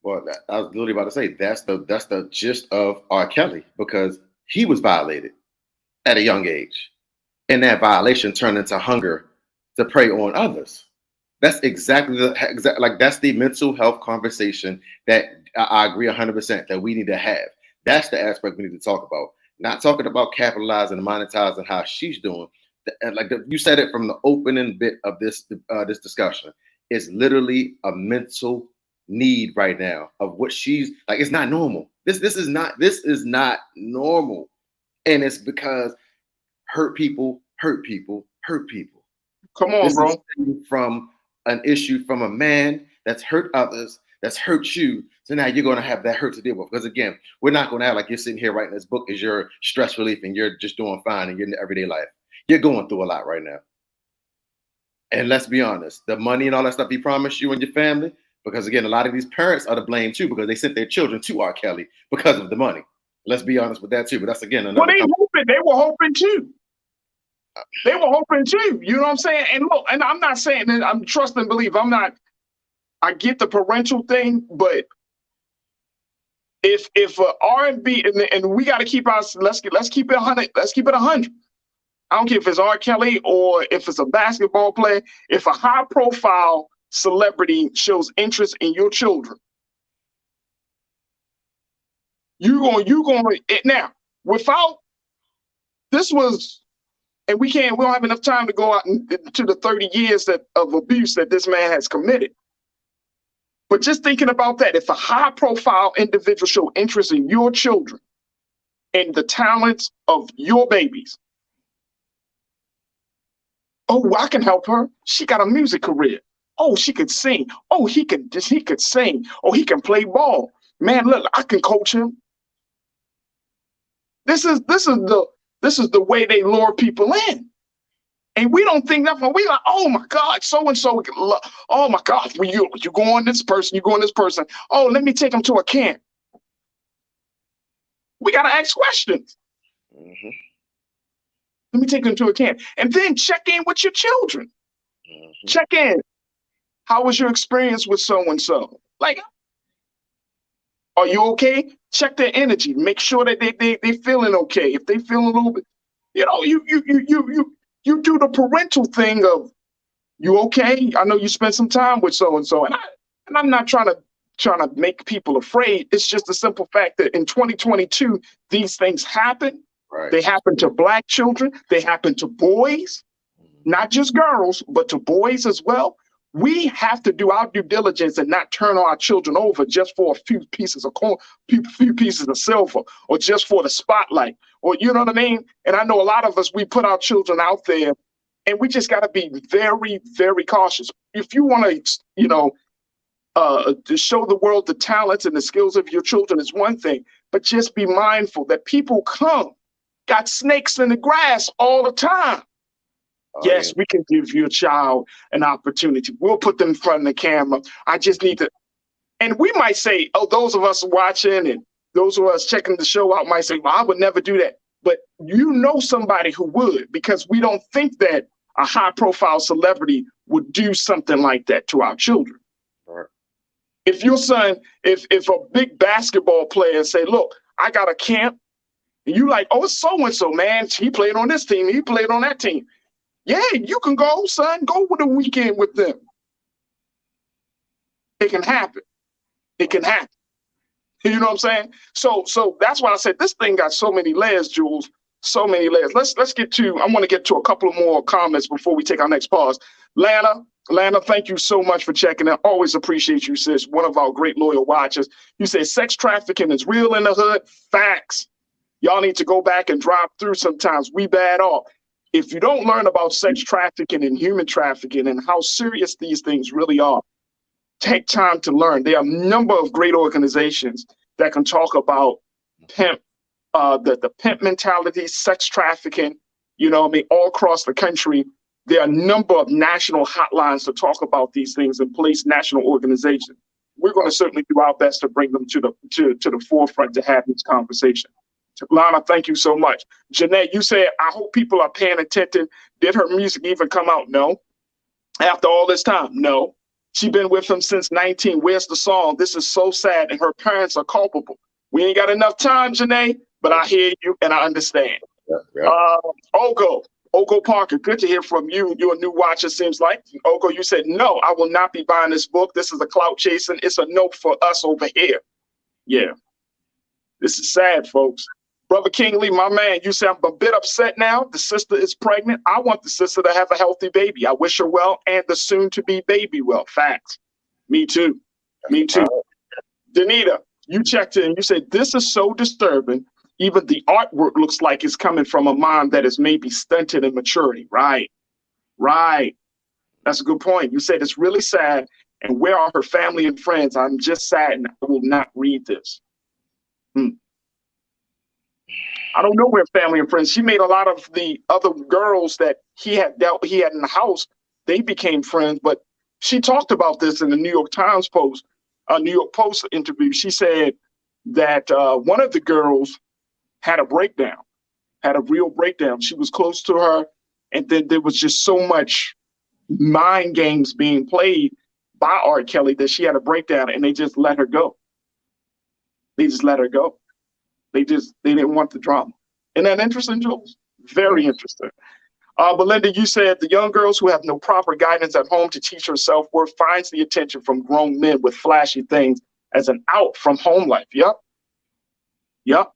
Well, I was literally about to say that's the gist of R. Kelly, because he was violated at a young age, and that violation turned into hunger to prey on others. That's exactly that's the mental health conversation that I agree 100% that we need to have. That's the aspect we need to talk about. Not talking about capitalizing and monetizing how she's doing. You said it from the opening bit of this discussion. It's literally a mental need right now of what she's like. It's not normal. This is not normal, and it's because hurt people. Come on, bro. From an issue from a man that's hurt others, that's hurt you. So now you're going to have that hurt to deal with. Because again, we're not going to act like you're sitting here writing this book as your stress relief and you're just doing fine in your everyday life. You're going through a lot right now. And let's be honest, the money and all that stuff he promised you and your family, because again, a lot of these parents are to blame too, because they sent their children to R. Kelly because of the money. Let's be honest with that too. But that's again another. Well, they were hoping too. They were hoping too. You know what I'm saying? And look, and I'm not saying that I'm trust and believe. I get the parental thing, but if R&B and we got to keep us, let's keep it 100. Let's keep it 100. I don't care if it's R. Kelly or if it's a basketball player. If a high profile celebrity shows interest in your children, you're going now without this was. And we don't have enough time to go out into the 30 years of abuse that this man has committed. But just thinking about that, if a high profile individual show interest in your children and the talents of your babies, oh, I can help her. She got a music career. Oh, she could sing. Oh, he could sing. Oh, he can play ball. Man, look, I can coach him. This is the way they lure people in. And we don't think nothing. We like, oh my God, so-and-so. Oh my God, you go on this person, Oh, let me take them to a camp. We got to ask questions. Mm-hmm. Let me take them to a camp. And then check in with your children. Mm-hmm. Check in. How was your experience with so-and-so? Like, are you okay? Check their energy. Make sure that they feeling okay. If they feel a little bit, you do the parental thing of, you okay? I know you spent some time with so-and-so. And I'm not trying to make people afraid. It's just a simple fact that in 2022, these things happen. Right. They happen to Black children. They happen to boys, not just girls, but to boys as well. We have to do our due diligence and not turn our children over just for a few pieces of corn, few pieces of silver, or just for the spotlight, or you know what I mean? And I know a lot of us, we put our children out there, and we just got to be very, very cautious. If you want to show the world the talents and the skills of your children is one thing, but just be mindful that people got snakes in the grass all the time. Yes, we can give your child an opportunity. We'll put them in front of the camera. I just need to, and we might say, oh, those of us watching and those of us checking the show out might say, well, I would never do that. But you know somebody who would, because we don't think that a high profile celebrity would do something like that to our children. Right. If your son, if a big basketball player say, look, I got a camp, and you like, oh, it's so-and-so, man. He played on this team. He played on that team. Yeah, you can go, son. Go with a weekend with them. It can happen. It can happen. You know what I'm saying? So that's why I said this thing got so many layers, Jules. So many layers. Let's get to. I want to get to a couple of more comments before we take our next pause. Lana, thank you so much for checking in. Always appreciate you, sis. One of our great loyal watchers. You said sex trafficking is real in the hood. Facts. Y'all need to go back and drive through sometimes. We bad off. If you don't learn about sex trafficking and human trafficking and how serious these things really are, take time to learn. There are a number of great organizations that can talk about pimp, the pimp mentality, sex trafficking, you know what I mean, all across the country. There are a number of national hotlines to talk about these things and place national organizations. We're going to certainly do our best to bring them to the forefront to have this conversation. Lana, thank you so much. Jeanette, you said, I hope people are paying attention. Did her music even come out? No. After all this time? No. She been with him since 19. Where's the song? This is so sad, and her parents are culpable. We ain't got enough time, Jeanette, but I hear you and I understand. Yeah. Ogo Parker, good to hear from you. You're a new watcher, seems like. Ogo, you said, no, I will not be buying this book. This is a clout chasing. It's a no for us over here. Yeah. This is sad, folks. Brother Kingley, my man, you say I'm a bit upset now. The sister is pregnant. I want the sister to have a healthy baby. I wish her well and the soon-to-be baby well. Facts. Me too. Me too. Danita, you checked in. You said, this is so disturbing. Even the artwork looks like it's coming from a mom that is maybe stunted in maturity. Right. Right. That's a good point. You said it's really sad. And where are her family and friends? I'm just sad and I will not read this. I don't know where family and friends. She made a lot of the other girls that he had in the house. They became friends, but she talked about this in the New York Post interview. She said that one of the girls had a breakdown, had a real breakdown. She was close to her, and then there was just so much mind games being played by R. Kelly that she had a breakdown, and they just let her go. They just let her go. They didn't want the drama. Isn't that interesting, Jules? Very interesting. Belinda, you said the young girls who have no proper guidance at home to teach her self-worth finds the attention from grown men with flashy things as an out from home life. Yep. Yep.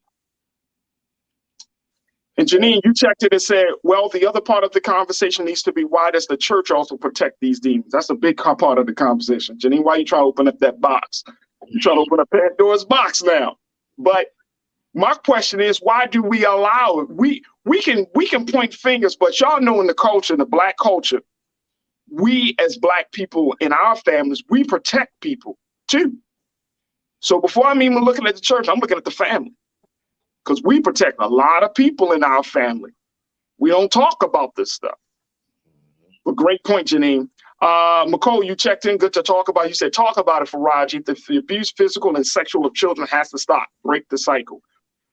And Janine, you checked it and said, well, the other part of the conversation needs to be, why does the church also protect these demons? That's a big part of the conversation. Janine, why you trying to open up that box? You're trying to open up Pandora's box now. But my question is, why do we allow it? We can point fingers, but y'all know in the culture, the Black culture, we as Black people in our families, we protect people too. So before I'm even looking at the church, I'm looking at the family, because we protect a lot of people in our family. We don't talk about this stuff. But great point, Janine. McCole, you checked in. Good to talk about. You said, talk about it, Farajii. The abuse, physical and sexual, of children has to stop. Break the cycle.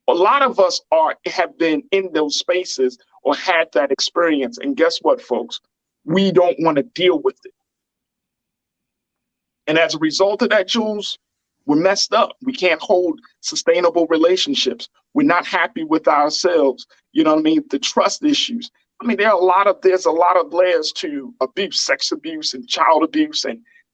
A lot of us have been in those spaces or had that experience. And guess what, folks? We don't want to deal with it. And as a result of that, Jules, we're messed up. We can't hold sustainable relationships. We're not happy with ourselves. You know what I mean? The trust issues. I mean, there's a lot of layers to abuse, sex abuse and child abuse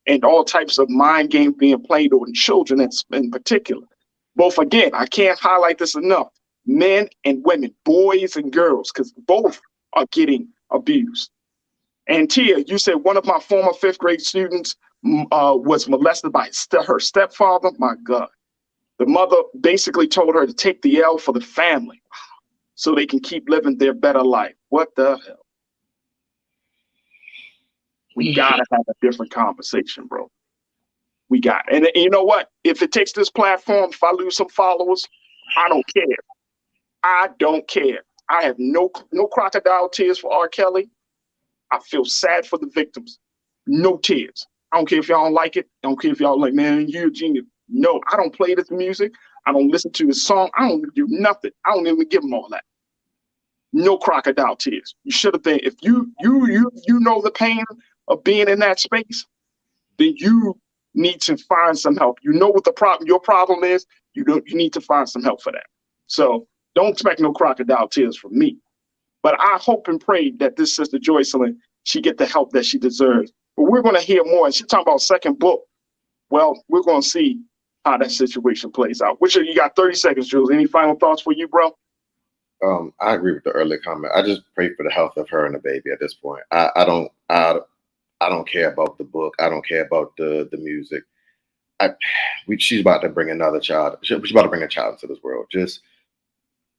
and all types of mind games being played on children in particular. Both, again, I can't highlight this enough, men and women, boys and girls, because both are getting abused. And Tia, you said one of my former 5th grade students was molested by her stepfather. My God. The mother basically told her to take the L for the family so they can keep living their better life. What the hell? We gotta have a different conversation, bro. We got it. And you know what? If it takes this platform, if I lose some followers, I don't care. I don't care. I have no crocodile tears for R. Kelly. I feel sad for the victims. No tears. I don't care if y'all don't like it. I don't care if y'all like, man, you're a genius. No, I don't play this music. I don't listen to his song. I don't do nothing. I don't even give him all that. No crocodile tears. You should have been. If you know the pain of being in that space, then you need to find some help. You know what your problem is. You need to find some help for that. So don't expect no crocodile tears from me. But I hope and pray that this sister Joycelyn, she get the help that she deserves. But we're going to hear more. And she's talking about second book. Well, we're going to see how that situation plays out. You got 30 seconds, Jules. Any final thoughts for you, bro? I agree with the earlier comment. I just pray for the health of her and the baby at this point. I don't care about the book. I don't care about the music. She's about to bring another child. She's about to bring a child into this world. Just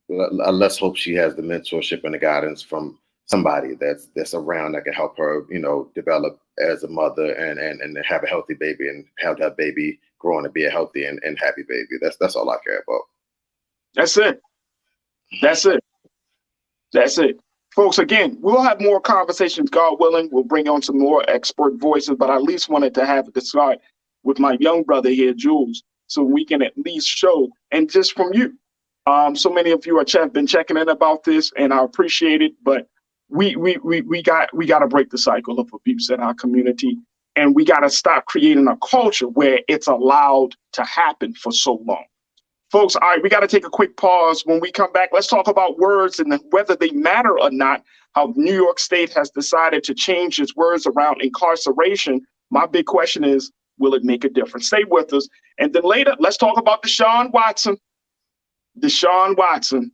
let's hope she has the mentorship and the guidance from somebody that's around that can help her, develop as a mother and have a healthy baby and have that baby grow and be a healthy and happy baby. That's all I care about. That's it. That's it. That's it. Folks, again, we'll have more conversations, God willing. We'll bring on some more expert voices, but I at least wanted to have this start with my young brother here, Jules, so we can at least show, and just from you. So many of you have been checking in about this, and I appreciate it, but we got to break the cycle of abuse in our community, and we got to stop creating a culture where it's allowed to happen for so long. Folks, all right, we got to take a quick pause. When we come back, let's talk about words and whether they matter or not, how New York State has decided to change its words around incarceration. My big question is, will it make a difference? Stay with us. And then later, let's talk about Deshaun Watson. Deshaun Watson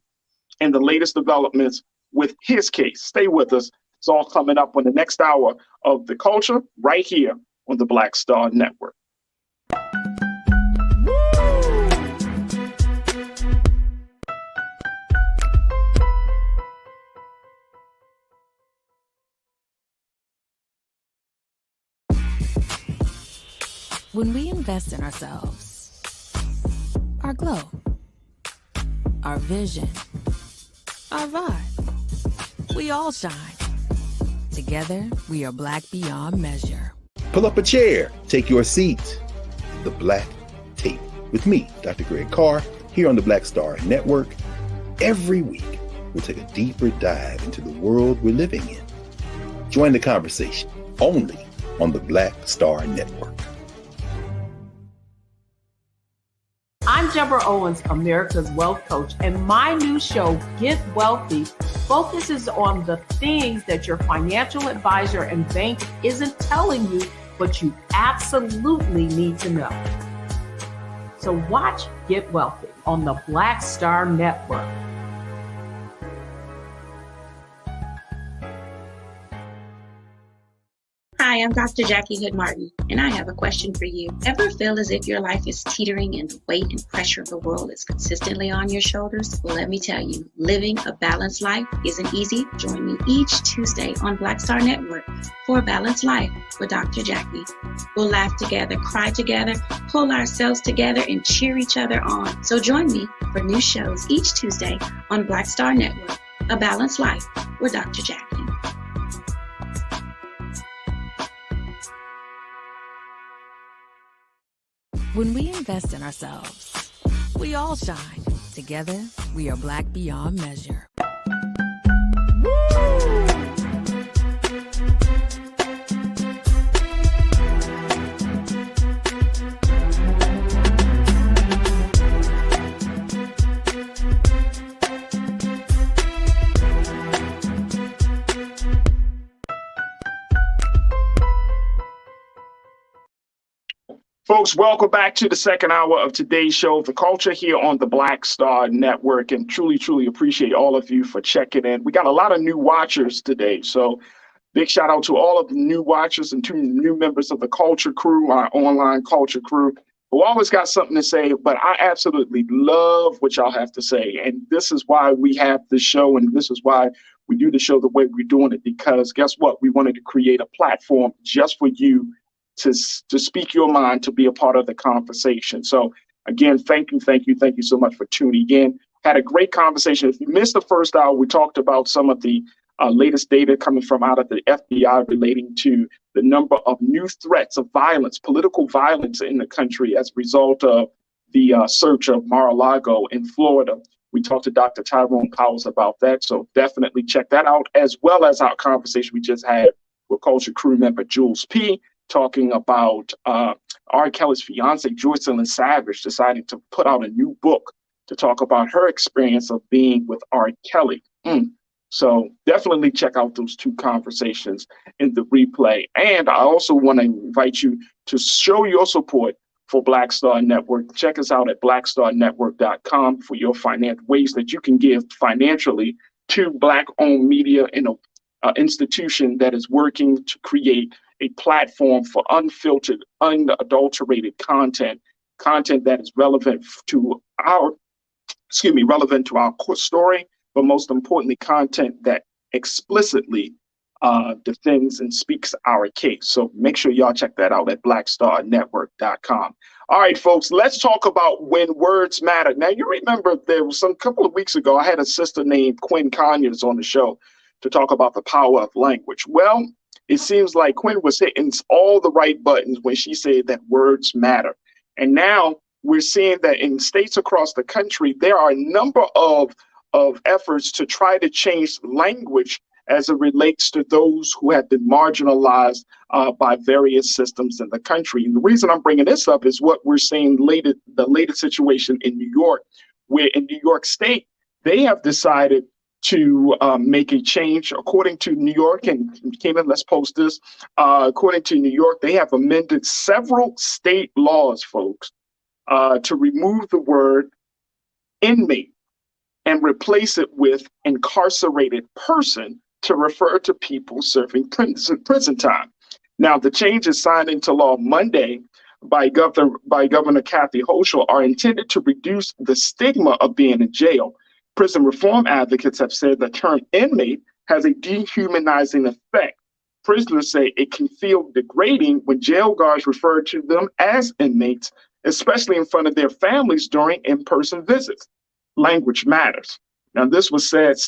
and the latest developments with his case. Stay with us. It's all coming up on the next hour of The Culture right here on the Black Star Network. When we invest in ourselves, our glow, our vision, our vibe, we all shine. Together, we are black beyond measure. Pull up a chair, take your seat. The Black Tape with me, Dr. Greg Carr, here on the Black Star Network. Every week, we'll take a deeper dive into the world we're living in. Join the conversation only on the Black Star Network. I'm Deborah Owens, America's Wealth Coach, and my new show, Get Wealthy, focuses on the things that your financial advisor and bank isn't telling you, but you absolutely need to know. So watch Get Wealthy on the Black Star Network. Hi, I'm Dr. Jackie Hood Martin, and I have a question for you. Ever feel as if your life is teetering and the weight and pressure of the world is consistently on your shoulders? Well, let me tell you, living a balanced life isn't easy. Join me each Tuesday on Black Star Network for A Balanced Life with Dr. Jackie. We'll laugh together, cry together, pull ourselves together, and cheer each other on. So join me for new shows each Tuesday on Black Star Network, A Balanced Life with Dr. Jackie. When we invest in ourselves, we all shine. Together, we are black beyond measure. Folks, welcome back to the second hour of today's show of The Culture here on the Black Star Network, and truly appreciate all of you for checking in. We got a lot of new watchers today, so big shout out to all of the new watchers and to new members of the Culture crew, our online Culture crew, who always got something to say, but I absolutely love what y'all have to say. And this is why we have this show, and this is why we do the show the way we're doing it, because guess what? We wanted to create a platform just for you to speak your mind, to be a part of the conversation. So again, thank you so much for tuning in. Had a great conversation. If you missed the first hour, we talked about some of the latest data coming from out of the FBI relating to the number of new threats of violence, political violence in the country as a result of the search of Mar-a-Lago in Florida. We talked to Dr. Tyrone Powers about that, so definitely check that out, as well as our conversation we just had with Culture crew member Jules P., talking about R. Kelly's fiance, Joycelyn Savage, deciding to put out a new book to talk about her experience of being with R. Kelly. So definitely check out those two conversations in the replay. And I also want to invite you to show your support for Black Star Network. Check us out at blackstarnetwork.com for your ways that you can give financially to Black-owned media in an institution that is working to create a platform for unfiltered, unadulterated content that is relevant to our core story, but most importantly, content that explicitly defends and speaks our case. So make sure y'all check that out at blackstarnetwork.com. All right, folks, let's talk about when words matter. Now, you remember there was some couple of weeks ago, I had a sister named Quinn Conyers on the show to talk about the power of language. Well, it seems like Quinn was hitting all the right buttons when she said that words matter. And now we're seeing that in states across the country, there are a number of efforts to try to change language as it relates to those who have been marginalized by various systems in the country. And the reason I'm bringing this up is what we're seeing the latest situation in New York, where in New York State, they have decided to make a change. According to New York, and Cayman, let's post this. According to New York, they have amended several state laws, folks, to remove the word inmate and replace it with incarcerated person to refer to people serving prison time. Now, the changes signed into law Monday by Governor Kathy Hochul are intended to reduce the stigma of being in jail. Prison reform advocates have said the term inmate has a dehumanizing effect. Prisoners say it can feel degrading when jail guards refer to them as inmates, especially in front of their families during in-person visits. Language matters. Now, this was said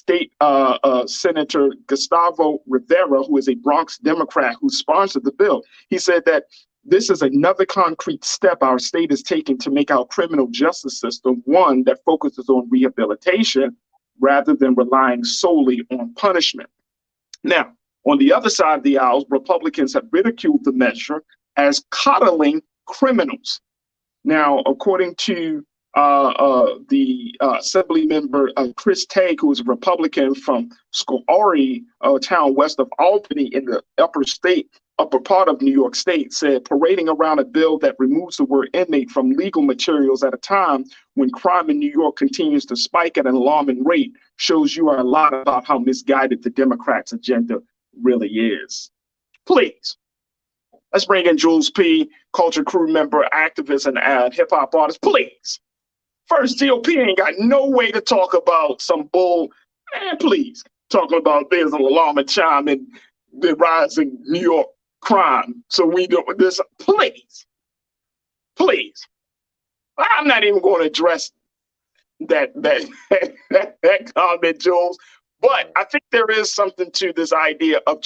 Senator Gustavo Rivera, who is a Bronx Democrat who sponsored the bill. He said that this is another concrete step our state is taking to make our criminal justice system one that focuses on rehabilitation rather than relying solely on punishment. Now, on the other side of the aisle, Republicans have ridiculed the measure as coddling criminals. Now, according to the Assembly member Chris Tague, who is a Republican from Schoharie, a town west of Albany in the upper part of New York State, said parading around a bill that removes the word inmate from legal materials at a time when crime in New York continues to spike at an alarming rate shows you a lot about how misguided the Democrats' agenda really is. Please, let's bring in Jules P., culture crew member, activist, and hip-hop artist. Please. First, GOP ain't got no way to talk about some bull. Man, please, talking about there's an alarming chime in the rising New York crime. So we do this. Please. I'm not even going to address that comment, Jules. But I think there is something to this idea of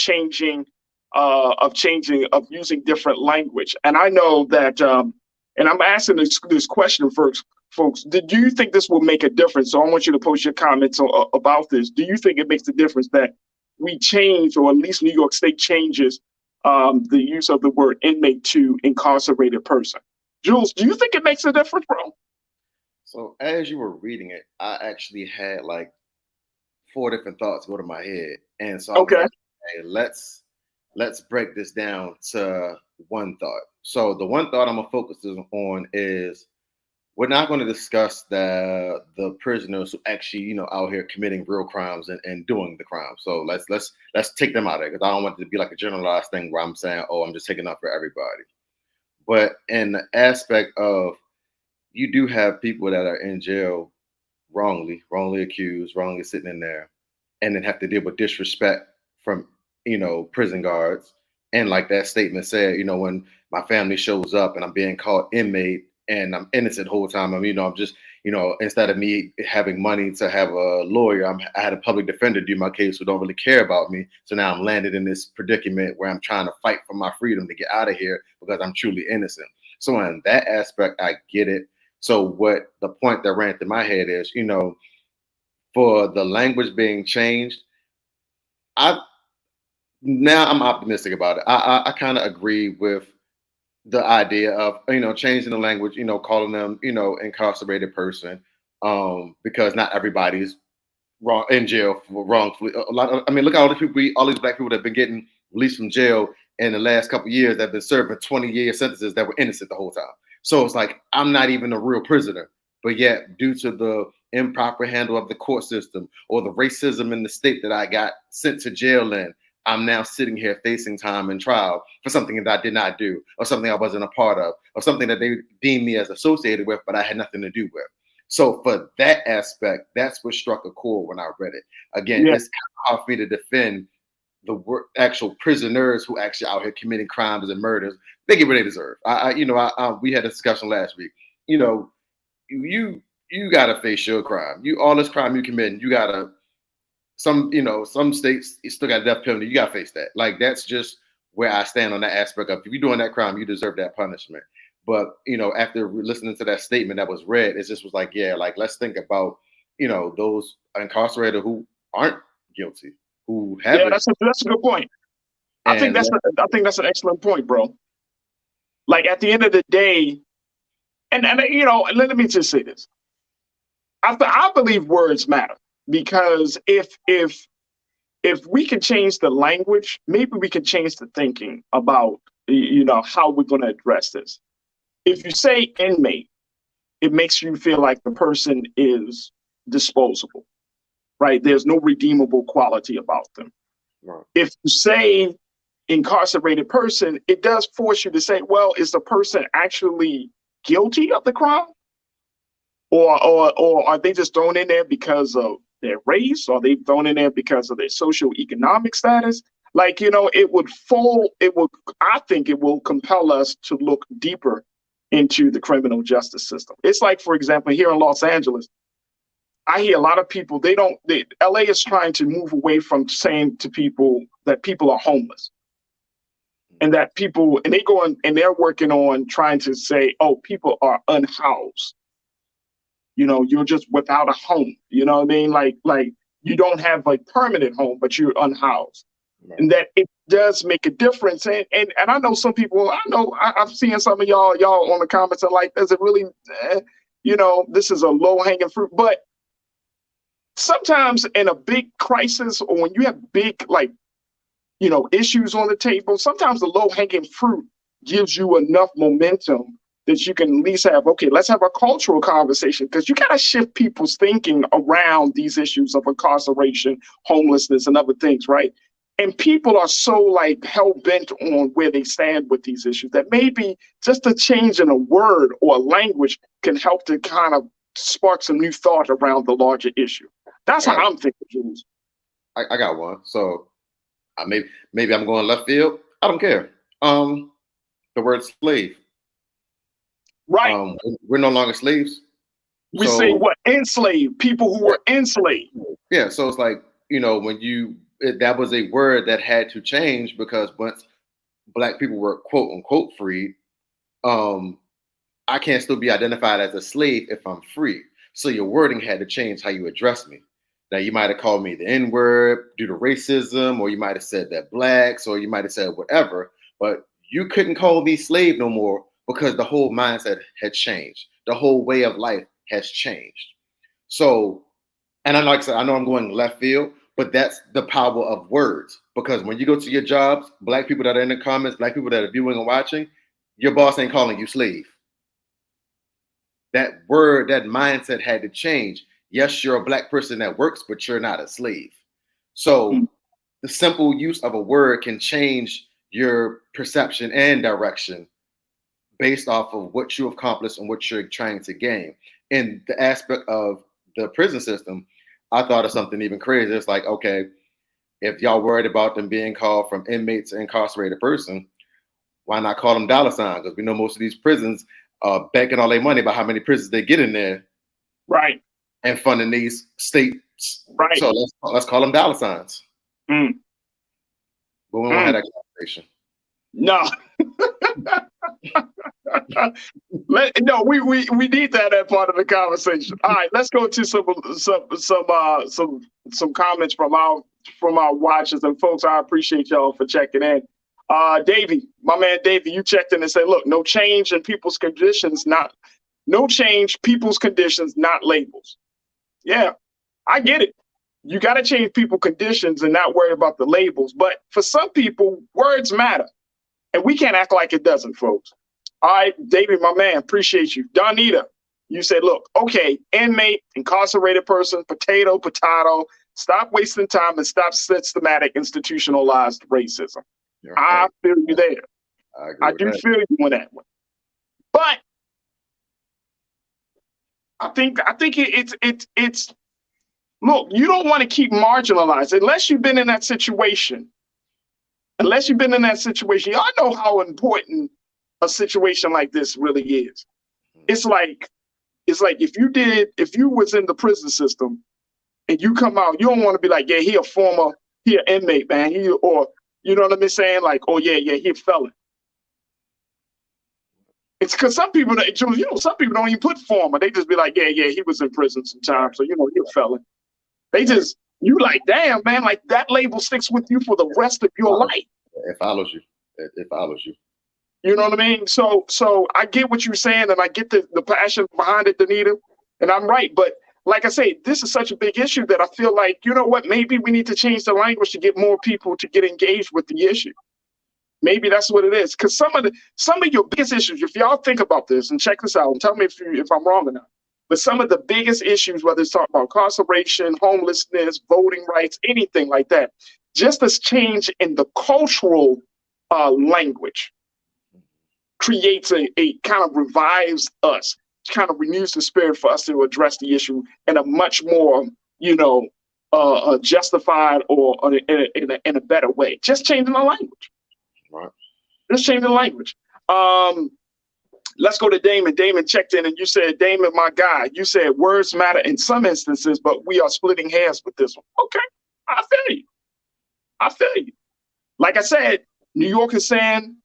using different language. And I know that, and I'm asking this question first, folks. Do you think this will make a difference? So I want you to post your comments about this. Do you think it makes a difference that we change, or at least New York State changes the use of the word inmate to incarcerated person? Jules, do you think it makes a difference, bro? So as you were reading it, I actually had like 4 different thoughts go to my head. And so okay, like, hey, let's break this down to one thought. So the one thought I'm gonna focus on is we're not going to discuss the prisoners who actually, out here committing real crimes and doing the crime. So let's take them out of it, because I don't want it to be like a generalized thing where I'm saying, oh, I'm just taking up for everybody. But in the aspect of, you do have people that are in jail wrongly accused, wrongly sitting in there, and then have to deal with disrespect from, prison guards. And like that statement said, when my family shows up and I'm being called inmate and I'm innocent the whole time, I'm just, instead of me having money to have a lawyer, I had a public defender do my case who don't really care about me. So now I'm landed in this predicament where I'm trying to fight for my freedom to get out of here because I'm truly innocent. So in that aspect, I get it. So what the point that ran through my head is, for the language being changed, I'm optimistic about it. I kind of agree with the idea of, changing the language, calling them, incarcerated person, because not everybody's wrong in jail for wrongfully. Look at all these black people that have been getting released from jail in the last couple of years that have been serving 20-year sentences that were innocent the whole time. So it's like, I'm not even a real prisoner, but yet due to the improper handle of the court system or the racism in the state that I got sent to jail in, I'm now sitting here facing time and trial for something that I did not do, or something I wasn't a part of, or something that they deemed me as associated with, but I had nothing to do with. So for that aspect, that's what struck a chord when I read it. Again, It's kind of hard for me to defend the actual prisoners who actually out here committing crimes and murders. They get what they deserve. We had a discussion last week. You gotta face your crime. All this crime you commit, you gotta. Some states you still got a death penalty. You gotta face that. Like, that's just where I stand on that aspect of, if you're doing that crime, you deserve that punishment. But after listening to that statement that was read, it just was like, yeah, like, let's think about those incarcerated who aren't guilty, who haven't. Yeah, that's a good point. I think that's an excellent point, bro. Like, at the end of the day, and let me just say this. I believe words matter. Because if we can change the language, maybe we can change the thinking about how we're going to address this. If you say inmate, it makes you feel like the person is disposable, right? There's no redeemable quality about them. Right. If you say incarcerated person, it does force you to say, well, is the person actually guilty of the crime? Or are they just thrown in there because of their race? Or are they thrown in there because of their socioeconomic status? Like, I think it will compel us to look deeper into the criminal justice system. It's like, for example, here in Los Angeles, I hear a lot of people, LA is trying to move away from saying to people that people are homeless. And that they're working on trying to say, oh, people are unhoused. You're just without a home. You know what I mean? Like you don't have a permanent home, but you're unhoused. Right. And that it does make a difference. And I know some people, I've seen some of y'all on the comments are like, does it really, this is a low hanging fruit. But sometimes in a big crisis, or when you have big, issues on the table, sometimes the low hanging fruit gives you enough momentum that you can at least have, okay, let's have a cultural conversation, because you got to shift people's thinking around these issues of incarceration, homelessness, and other things, right? And people are so hell bent on where they stand with these issues that maybe just a change in a word or a language can help to kind of spark some new thought around the larger issue. That's how I'm thinking, Jules. I got one. So maybe I'm going left field. I don't care. The word slave. Right. We're no longer slaves. We say what? Enslaved. People who were enslaved. Yeah. So it's like, when that was a word that had to change, because once Black people were quote unquote freed, I can't still be identified as a slave if I'm free. So your wording had to change how you address me. Now, you might have called me the N-word due to racism, or you might have said that Blacks, or you might have said whatever, but you couldn't call me slave no more, because the whole mindset had changed. The whole way of life has changed. So, and like I said, I know I'm going left field, but that's the power of words. Because when you go to your jobs, Black people that are in the comments, Black people that are viewing and watching, your boss ain't calling you slave. That word, that mindset had to change. Yes, you're a Black person that works, but you're not a slave. So the simple use of a word can change your perception and direction based off of what you accomplished and what you're trying to gain. In the aspect of the prison system, I thought of something even crazier. It's like, okay, if y'all worried about them being called from inmate to incarcerated person, why not call them dollar signs? Because we know most of these prisons are banking all their money about how many prisons they get in there. Right. And funding these states. Right. So let's call them dollar signs. But we won't have that conversation. No. No, we need that part of the conversation. All right, let's go to some comments from our watchers and folks. I appreciate y'all for checking in. Davey, my man Davey, you checked in and said, look, no change in people's conditions, not labels. Yeah, I get it. You got to change people's conditions and not worry about the labels. But for some people, words matter. And we can't act like it doesn't, folks. All right, David, my man, appreciate you. Donita, you said, look, okay, inmate, incarcerated person, potato, stop wasting time and stop systematic institutionalized racism. Okay. I feel you there. I do feel you on that one. But I think it's look, you don't want to keep marginalized unless you've been in that situation. Y'all know how important a situation like this really is. It's like if you was in the prison system and you come out, you don't want to be like, yeah, he an inmate, man. Or you know what I'm saying? Like, oh yeah, he a felon. It's because some people don't even put former. They just be like, yeah, he was in prison sometime, so you're a felon. You like, damn, man, like that label sticks with you for the rest of your life. It follows you. It follows you. You know what I mean? So I get what you're saying, and I get the passion behind it, Danita, and I'm right. But like I say, this is such a big issue that I feel like, you know what, maybe we need to change the language to get more people to get engaged with the issue. Maybe that's what it is. Because some of your biggest issues, if y'all think about this and check this out and tell me if I'm wrong or not. But some of the biggest issues, whether it's talking about incarceration, homelessness, voting rights, anything like that, just this change in the cultural language creates a kind of revives us, kind of renews the spirit for us to address the issue in a much more, justified or in a better way. Just changing the language. Right. Just changing the language. Let's go to Damon. Damon checked in and you said, Damon, my guy, you said words matter in some instances, but we are splitting hairs with this one. Okay, I feel you. Like I said, New York is saying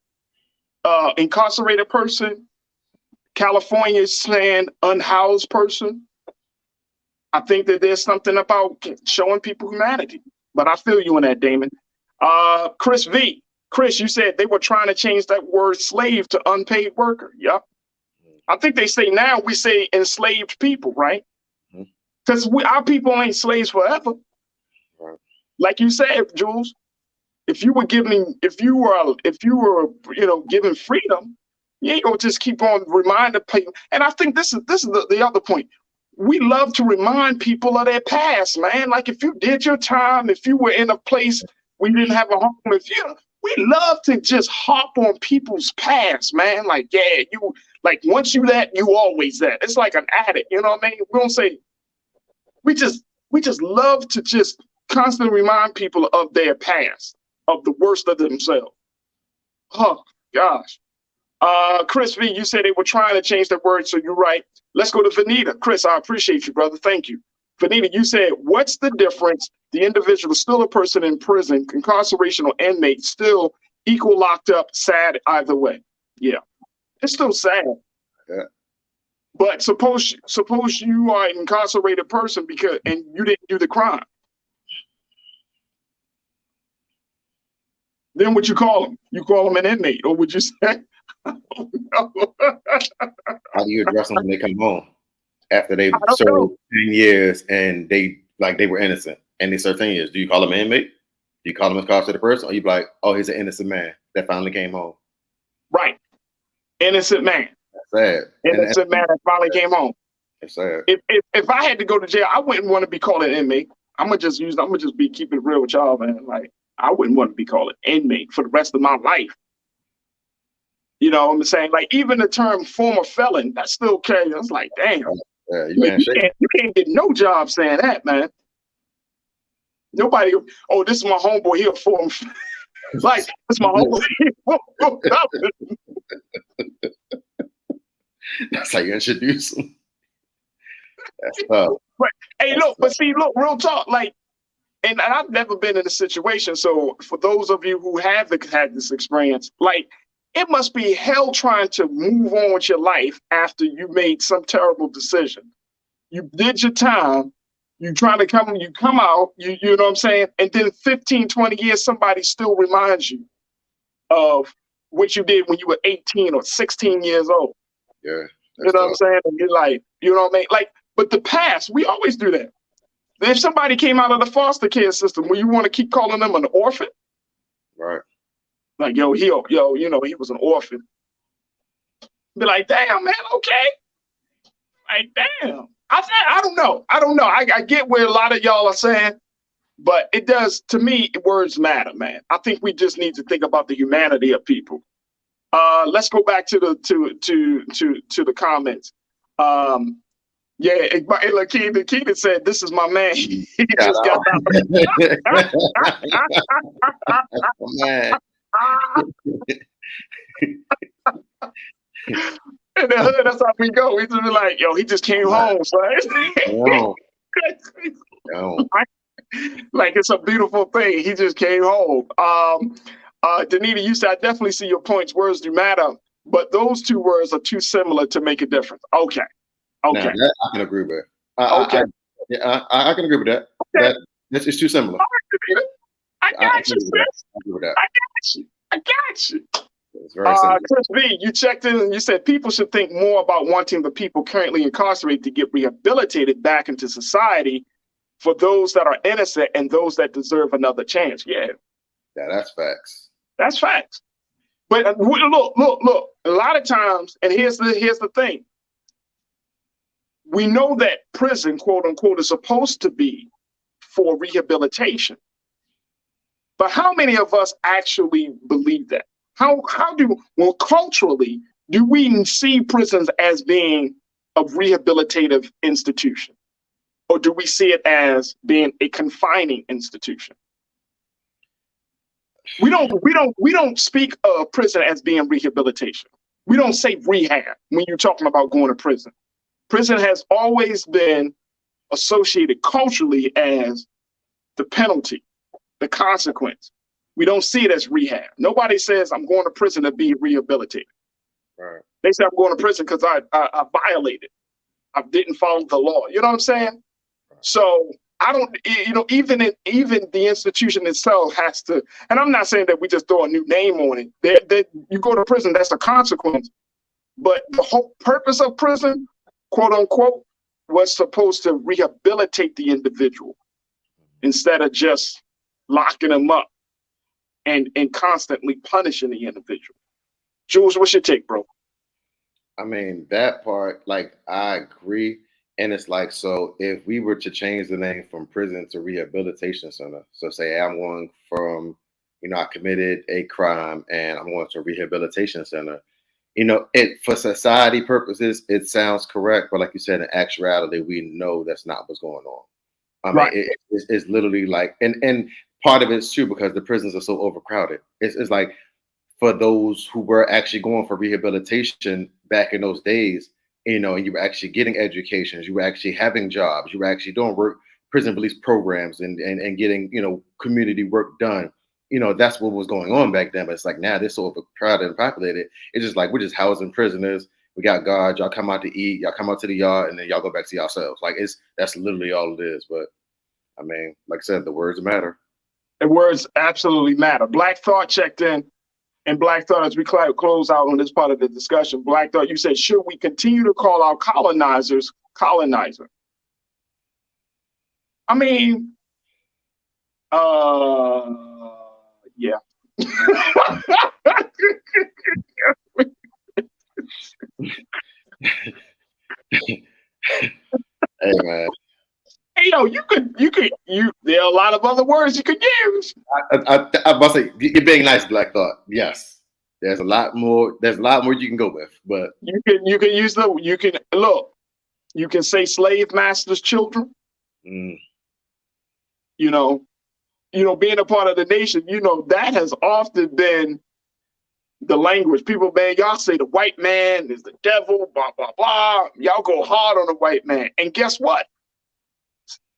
incarcerated person. California is saying unhoused person. I think that there's something about showing people humanity, but I feel you on that, Damon. Chris V. Chris, you said they were trying to change that word slave to unpaid worker. Yep. I think they say now we say enslaved people, right? Because our people ain't slaves forever. Right. Like you said, Jules, if you were given freedom, you ain't gonna just keep on reminding people. And I think this is the other point. We love to remind people of their past, man. Like if you did your time, if you were in a place where you didn't have a home, we love to just hop on people's past, man. Like, yeah, you like once you that, you always that. It's like an addict, you know what I mean? We don't say we just love to just constantly remind people of their past, of the worst of themselves. Oh gosh. Chris V, you said they were trying to change that word, so you're right. Let's go to Vanita. Chris, I appreciate you, brother. Thank you. Vanita, you said, what's the difference? The individual is still a person in prison, incarceration or inmate, still equal locked up, sad either way. Yeah, it's still sad. Yeah. But suppose you are an incarcerated person and you didn't do the crime. Then what you call them? You call them an inmate, or would you say? Oh, no. How do you address them when they come home after they've served 10 years and they were innocent and they served 10 years? Do you call them an inmate? Do you call them a incarcerated person? Or you be like, oh, he's an innocent man that finally came home? Right. Innocent man. That's sad. Innocent man that finally came home. It's sad. If I had to go to jail, I wouldn't want to be called an inmate. I'm gonna just be keeping it real with y'all, man. Like I wouldn't want to be called an inmate for the rest of my life. You know what I'm saying? Like even the term former felon, that's still carrying. It's like, damn. Yeah, you can't get no job saying that, man. Nobody, oh, this is my homeboy here for him. Like, this is my homeboy here. That's how you introduce him. That's tough. But, hey, look, real talk. Like, and I've never been in a situation. So for those of you who have had this experience, like, it must be hell trying to move on with your life after you made some terrible decision. You did your time. You come out, you know what I'm saying? And then 15, 20 years, somebody still reminds you of what you did when you were 18 or 16 years old. Yeah. You know what I'm saying? And you're like, you know what I mean? Like, but the past, we always do that. If somebody came out of the foster care system, will you want to keep calling them an orphan? Right. Like, he was an orphan. Be like, damn, man, okay. Like, damn. I don't know. I get where a lot of y'all are saying, but it does, to me, words matter, man. I think we just need to think about the humanity of people. Let's go back to the comments. Keaton said, this is my man. He just got man. In the hood, that's how we go. We just be like, yo, he just came home, son. No. Like it's a beautiful thing. He just came home. Danita, you said, I definitely see your points. Words do matter, but those two words are too similar to make a difference. Okay. Now, that I can agree with. I can agree with that. Okay. It's too similar. I got you, sis. I got you. It's very simple. Chris V, you checked in and you said people should think more about wanting the people currently incarcerated to get rehabilitated back into society for those that are innocent and those that deserve another chance. Yeah. Yeah, that's facts. That's facts. But look. A lot of times, and here's the thing. We know that prison, quote unquote, is supposed to be for rehabilitation. But how many of us actually believe that? Well, culturally, do we see prisons as being a rehabilitative institution? Or do we see it as being a confining institution? We don't speak of prison as being rehabilitation. We don't say rehab when you're talking about going to prison. Prison has always been associated culturally as the penalty, the consequence. We don't see it as rehab. Nobody says I'm going to prison to be rehabilitated. Right. They say I'm going to prison because I violated. I didn't follow the law. You know what I'm saying? So I don't, even the institution itself has to, and I'm not saying that we just throw a new name on it. That you go to prison, that's a consequence. But the whole purpose of prison, quote unquote, was supposed to rehabilitate the individual instead of just locking them up and constantly punishing the individual. Jules, what's your take, bro? I mean, that part, like, I agree. And it's like, so if we were to change the name from prison to rehabilitation center, so say I'm going from, I committed a crime and I'm going to a rehabilitation center, it for society purposes, it sounds correct. But like you said, in actuality, we know that's not what's going on. I mean, it's literally like, and part of it's true because the prisons are so overcrowded. It's like, for those who were actually going for rehabilitation back in those days, and you were actually getting educations, you were actually having jobs, you were actually doing work, prison release programs and getting, community work done. That's what was going on back then. But it's like now they're so overcrowded and populated. It's just like, we're just housing prisoners. We got guards, y'all come out to eat, y'all come out to the yard, and then y'all go back to yourselves. Like that's literally all it is. But I mean, like I said, the words matter. The words absolutely matter. Black Thought checked in. And Black Thought, as we close out on this part of the discussion, Black Thought, you said, should we continue to call our colonizers colonizer? I mean, yeah. Hey, man. Hey, yo, there are a lot of other words you could use. I must say, you're being nice, Black Thought. Yes, there's a lot more. There's a lot more you can go with, but you can use you can say slave masters' children. Mm. Being a part of the nation, that has often been the language. People, man, y'all say the white man is the devil, blah blah blah. Y'all go hard on the white man, and guess what?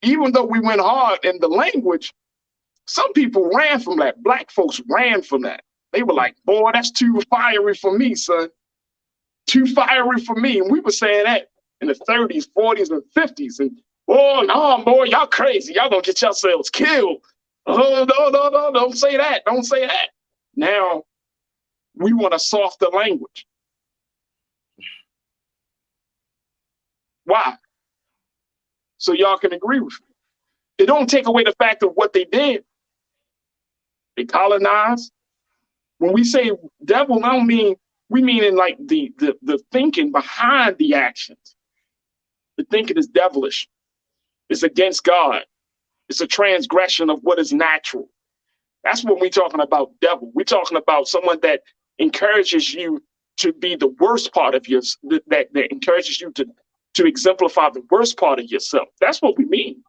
Even though we went hard in the language, some people ran from that. Black folks ran from that. They were like, boy, that's too fiery for me, son. Too fiery for me. And we were saying that in the 30s, 40s, and 50s. And, oh, no, boy, y'all crazy. Y'all gonna get yourselves killed. Oh, no, don't say that. Don't say that. Now, we want a softer language. Why? So y'all can agree with me. It don't take away the fact of what they did. They colonized. When we say devil, we mean in like the thinking behind the actions. The thinking is devilish. It's against God. It's a transgression of what is natural. That's what we're talking about, devil. We're talking about someone that encourages you to be the worst part of that encourages you to exemplify the worst part of yourself. That's what we mean.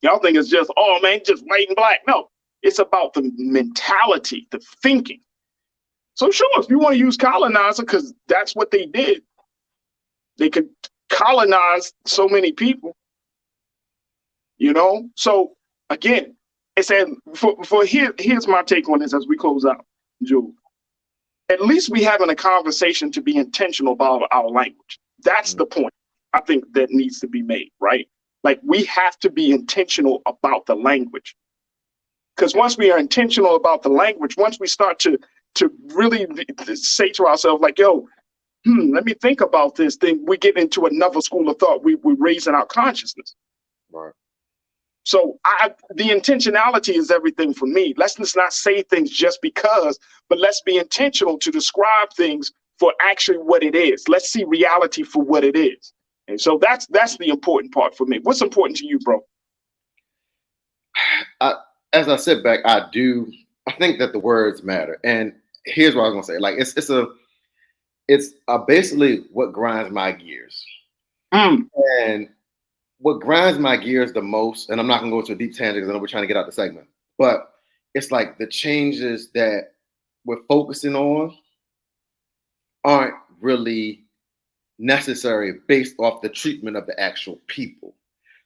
Y'all think it's just, oh man, just white and black. No, it's about the mentality, the thinking. So sure, if you want to use colonizer, because that's what they did. They could colonize so many people, So again, it said, here's my take on this as we close out, Jules. At least we having a conversation to be intentional about our language. That's the point I think that needs to be made, right? Like we have to be intentional about the language. Because once we are intentional about the language, once we start to really say to ourselves, like, yo, let me think about this thing, we get into another school of thought. We're raising our consciousness. Right. So the intentionality is everything for me. Let's just not say things just because, but let's be intentional to describe things for actually what it is. Let's see reality for what it is. And so that's the important part for me. What's important to you, bro? As I sit back, I think that the words matter. And here's what I was gonna say. Like it's basically what grinds my gears. And what grinds my gears the most, and I'm not gonna go into a deep tangent because I know we're trying to get out the segment, but it's like the changes that we're focusing on aren't really necessary based off the treatment of the actual people.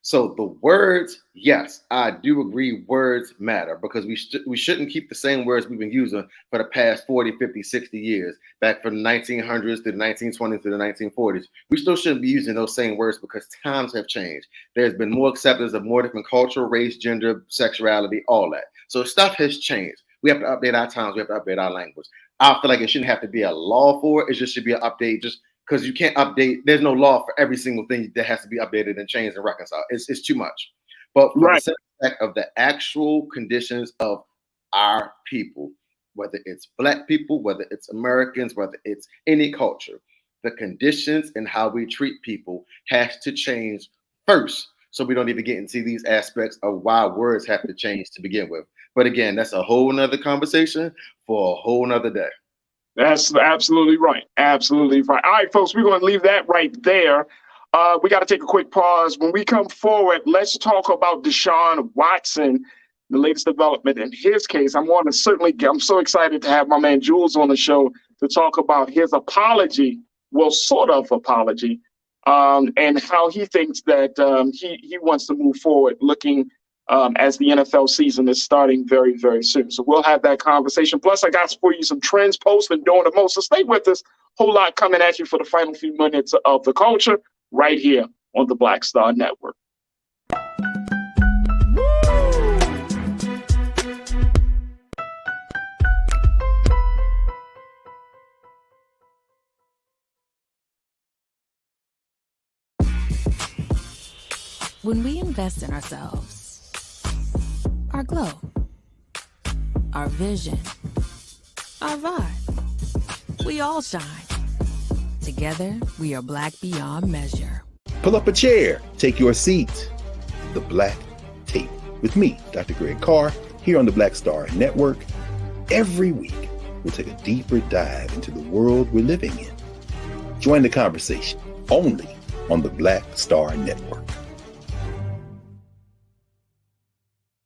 So the words, yes, I do agree words matter, because we shouldn't keep the same words we've been using for the past 40, 50, 60 years, back from the 1900s to the 1920s to the 1940s. We still shouldn't be using those same words because times have changed. There's been more acceptance of more different culture, race, gender, sexuality, all that. So stuff has changed. We have to update our times. We have to update our language. I feel like it shouldn't have to be a law for it. It just should be an update, just because you can't update. There's no law for every single thing that has to be updated and changed and reconciled. It's too much. But for the sake of the actual conditions of our people, whether it's Black people, whether it's Americans, whether it's any culture, the conditions and how we treat people has to change first, so we don't even get into these aspects of why words have to change to begin with. But again, that's a whole nother conversation for a whole nother day. That's absolutely right. Absolutely right. All right, folks, we're going to leave that right there. We got to take a quick pause. When we come forward, let's talk about Deshaun Watson, the latest development in his case. I'm so excited to have my man Jules on the show to talk about his apology, well, sort of apology, and how he thinks that he wants to move forward, looking as the NFL season is starting very, very soon. So we'll have that conversation. Plus, I got for you some trends, posts, and doing the most. So stay with us. Whole lot coming at you for the final few minutes of the culture right here on the Black Star Network. When we invest in ourselves, our glow, our vision, our vibe, we all shine. Together, we are Black beyond measure. Pull up a chair, take your seat. The Black Tape with me, Dr. Greg Carr, here on the Black Star Network. Every week, we'll take a deeper dive into the world we're living in. Join the conversation only on the Black Star Network.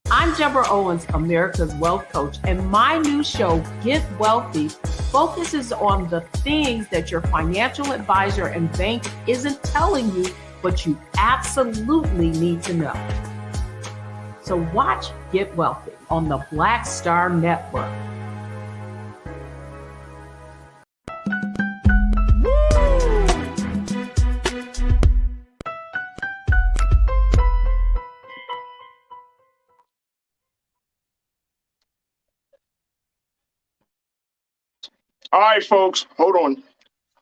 I'm Deborah Owens, America's Wealth Coach, and my new show, Get Wealthy, focuses on the things that your financial advisor and bank isn't telling you, but you absolutely need to know. So watch Get Wealthy on the Black Star Network. All right, folks, hold on.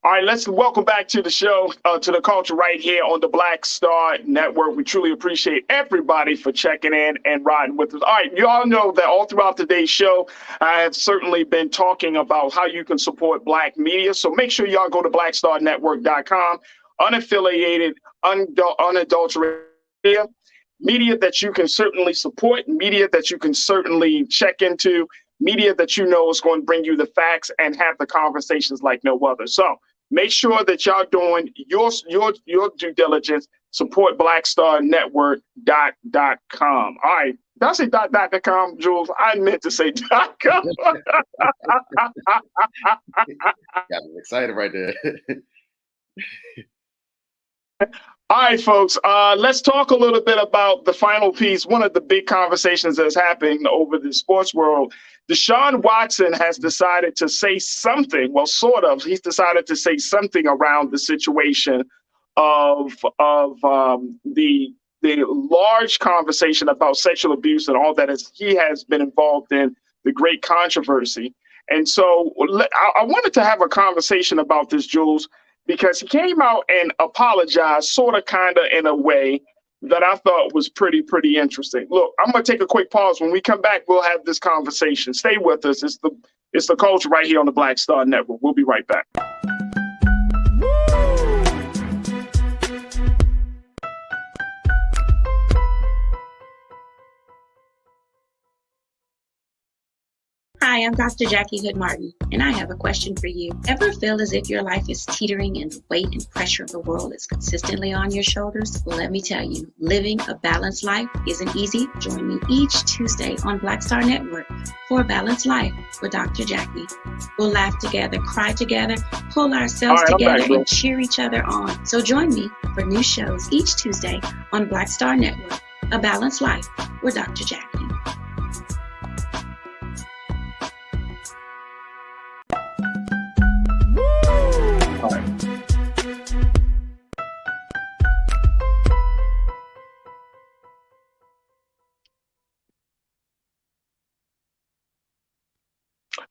All right, let's welcome back to the show, to the culture right here on the Black Star Network. We truly appreciate everybody for checking in and riding with us. All right, you all know that all throughout today's show, I have certainly been talking about how you can support Black media. So make sure y'all go to blackstarnetwork.com, unaffiliated, unadulterated media that you can certainly support, media that you can certainly check into, media that you know is going to bring you the facts and have the conversations like no other. So make sure that y'all doing your due diligence. Support blackstarnetwork.com. All right. Did I say .com, Jules? I meant to say .com. Got me excited right there. All right, folks, let's talk a little bit about the final piece. One of the big conversations that's happening over the sports world. Deshaun Watson has decided to say something, well, sort of. He's decided to say something around the situation of the large conversation about sexual abuse and all that he has been involved in, the great controversy. And so I wanted to have a conversation about this, Jules, because he came out and apologized, sort of, kind of, in a way, that I thought was pretty interesting. Look, I'm going to take a quick pause. When we come back, we'll have this conversation. Stay with us. It's the culture right here on the Black Star Network. We'll be right back. Hi, I'm Dr. Jackie Hood Martin, and I have a question for you. Ever feel as if your life is teetering and the weight and pressure of the world is consistently on your shoulders? Well, let me tell you, living a balanced life isn't easy. Join me each Tuesday on Black Star Network for A Balanced Life with Dr. Jackie. We'll laugh together, cry together, pull ourselves together, and cheer each other on. So join me for new shows each Tuesday on Black Star Network, A Balanced Life with Dr. Jackie.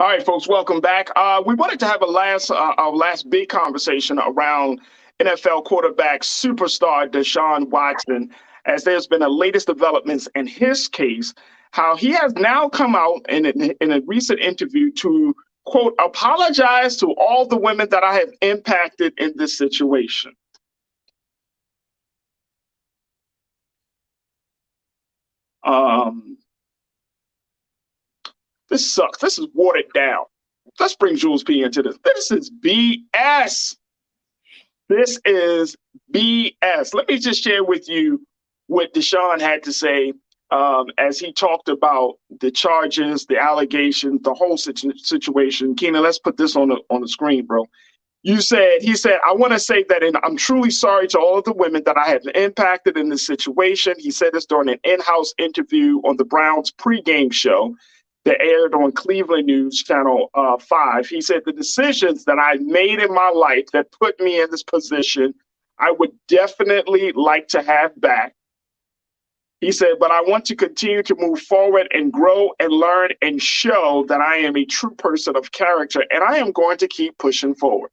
All right, folks, welcome back. We wanted to have our last big conversation around NFL quarterback superstar Deshaun Watson, as there's been the latest developments in his case, how he has now come out in a recent interview to, quote, apologize to all the women that I have impacted in this situation. This sucks. This is watered down. Let's bring Jules P into this. This is BS. This is BS. Let me just share with you what Deshaun had to say as he talked about the charges, the allegations, the whole situation. Keenan, let's put this on the screen, bro. He said, I want to say that I'm truly sorry to all of the women that I have impacted in this situation. He said this during an in-house interview on the Browns pregame show that aired on Cleveland News Channel 5. He said, the decisions that I made in my life that put me in this position, I would definitely like to have back. He said, but I want to continue to move forward and grow and learn and show that I am a true person of character, and I am going to keep pushing forward.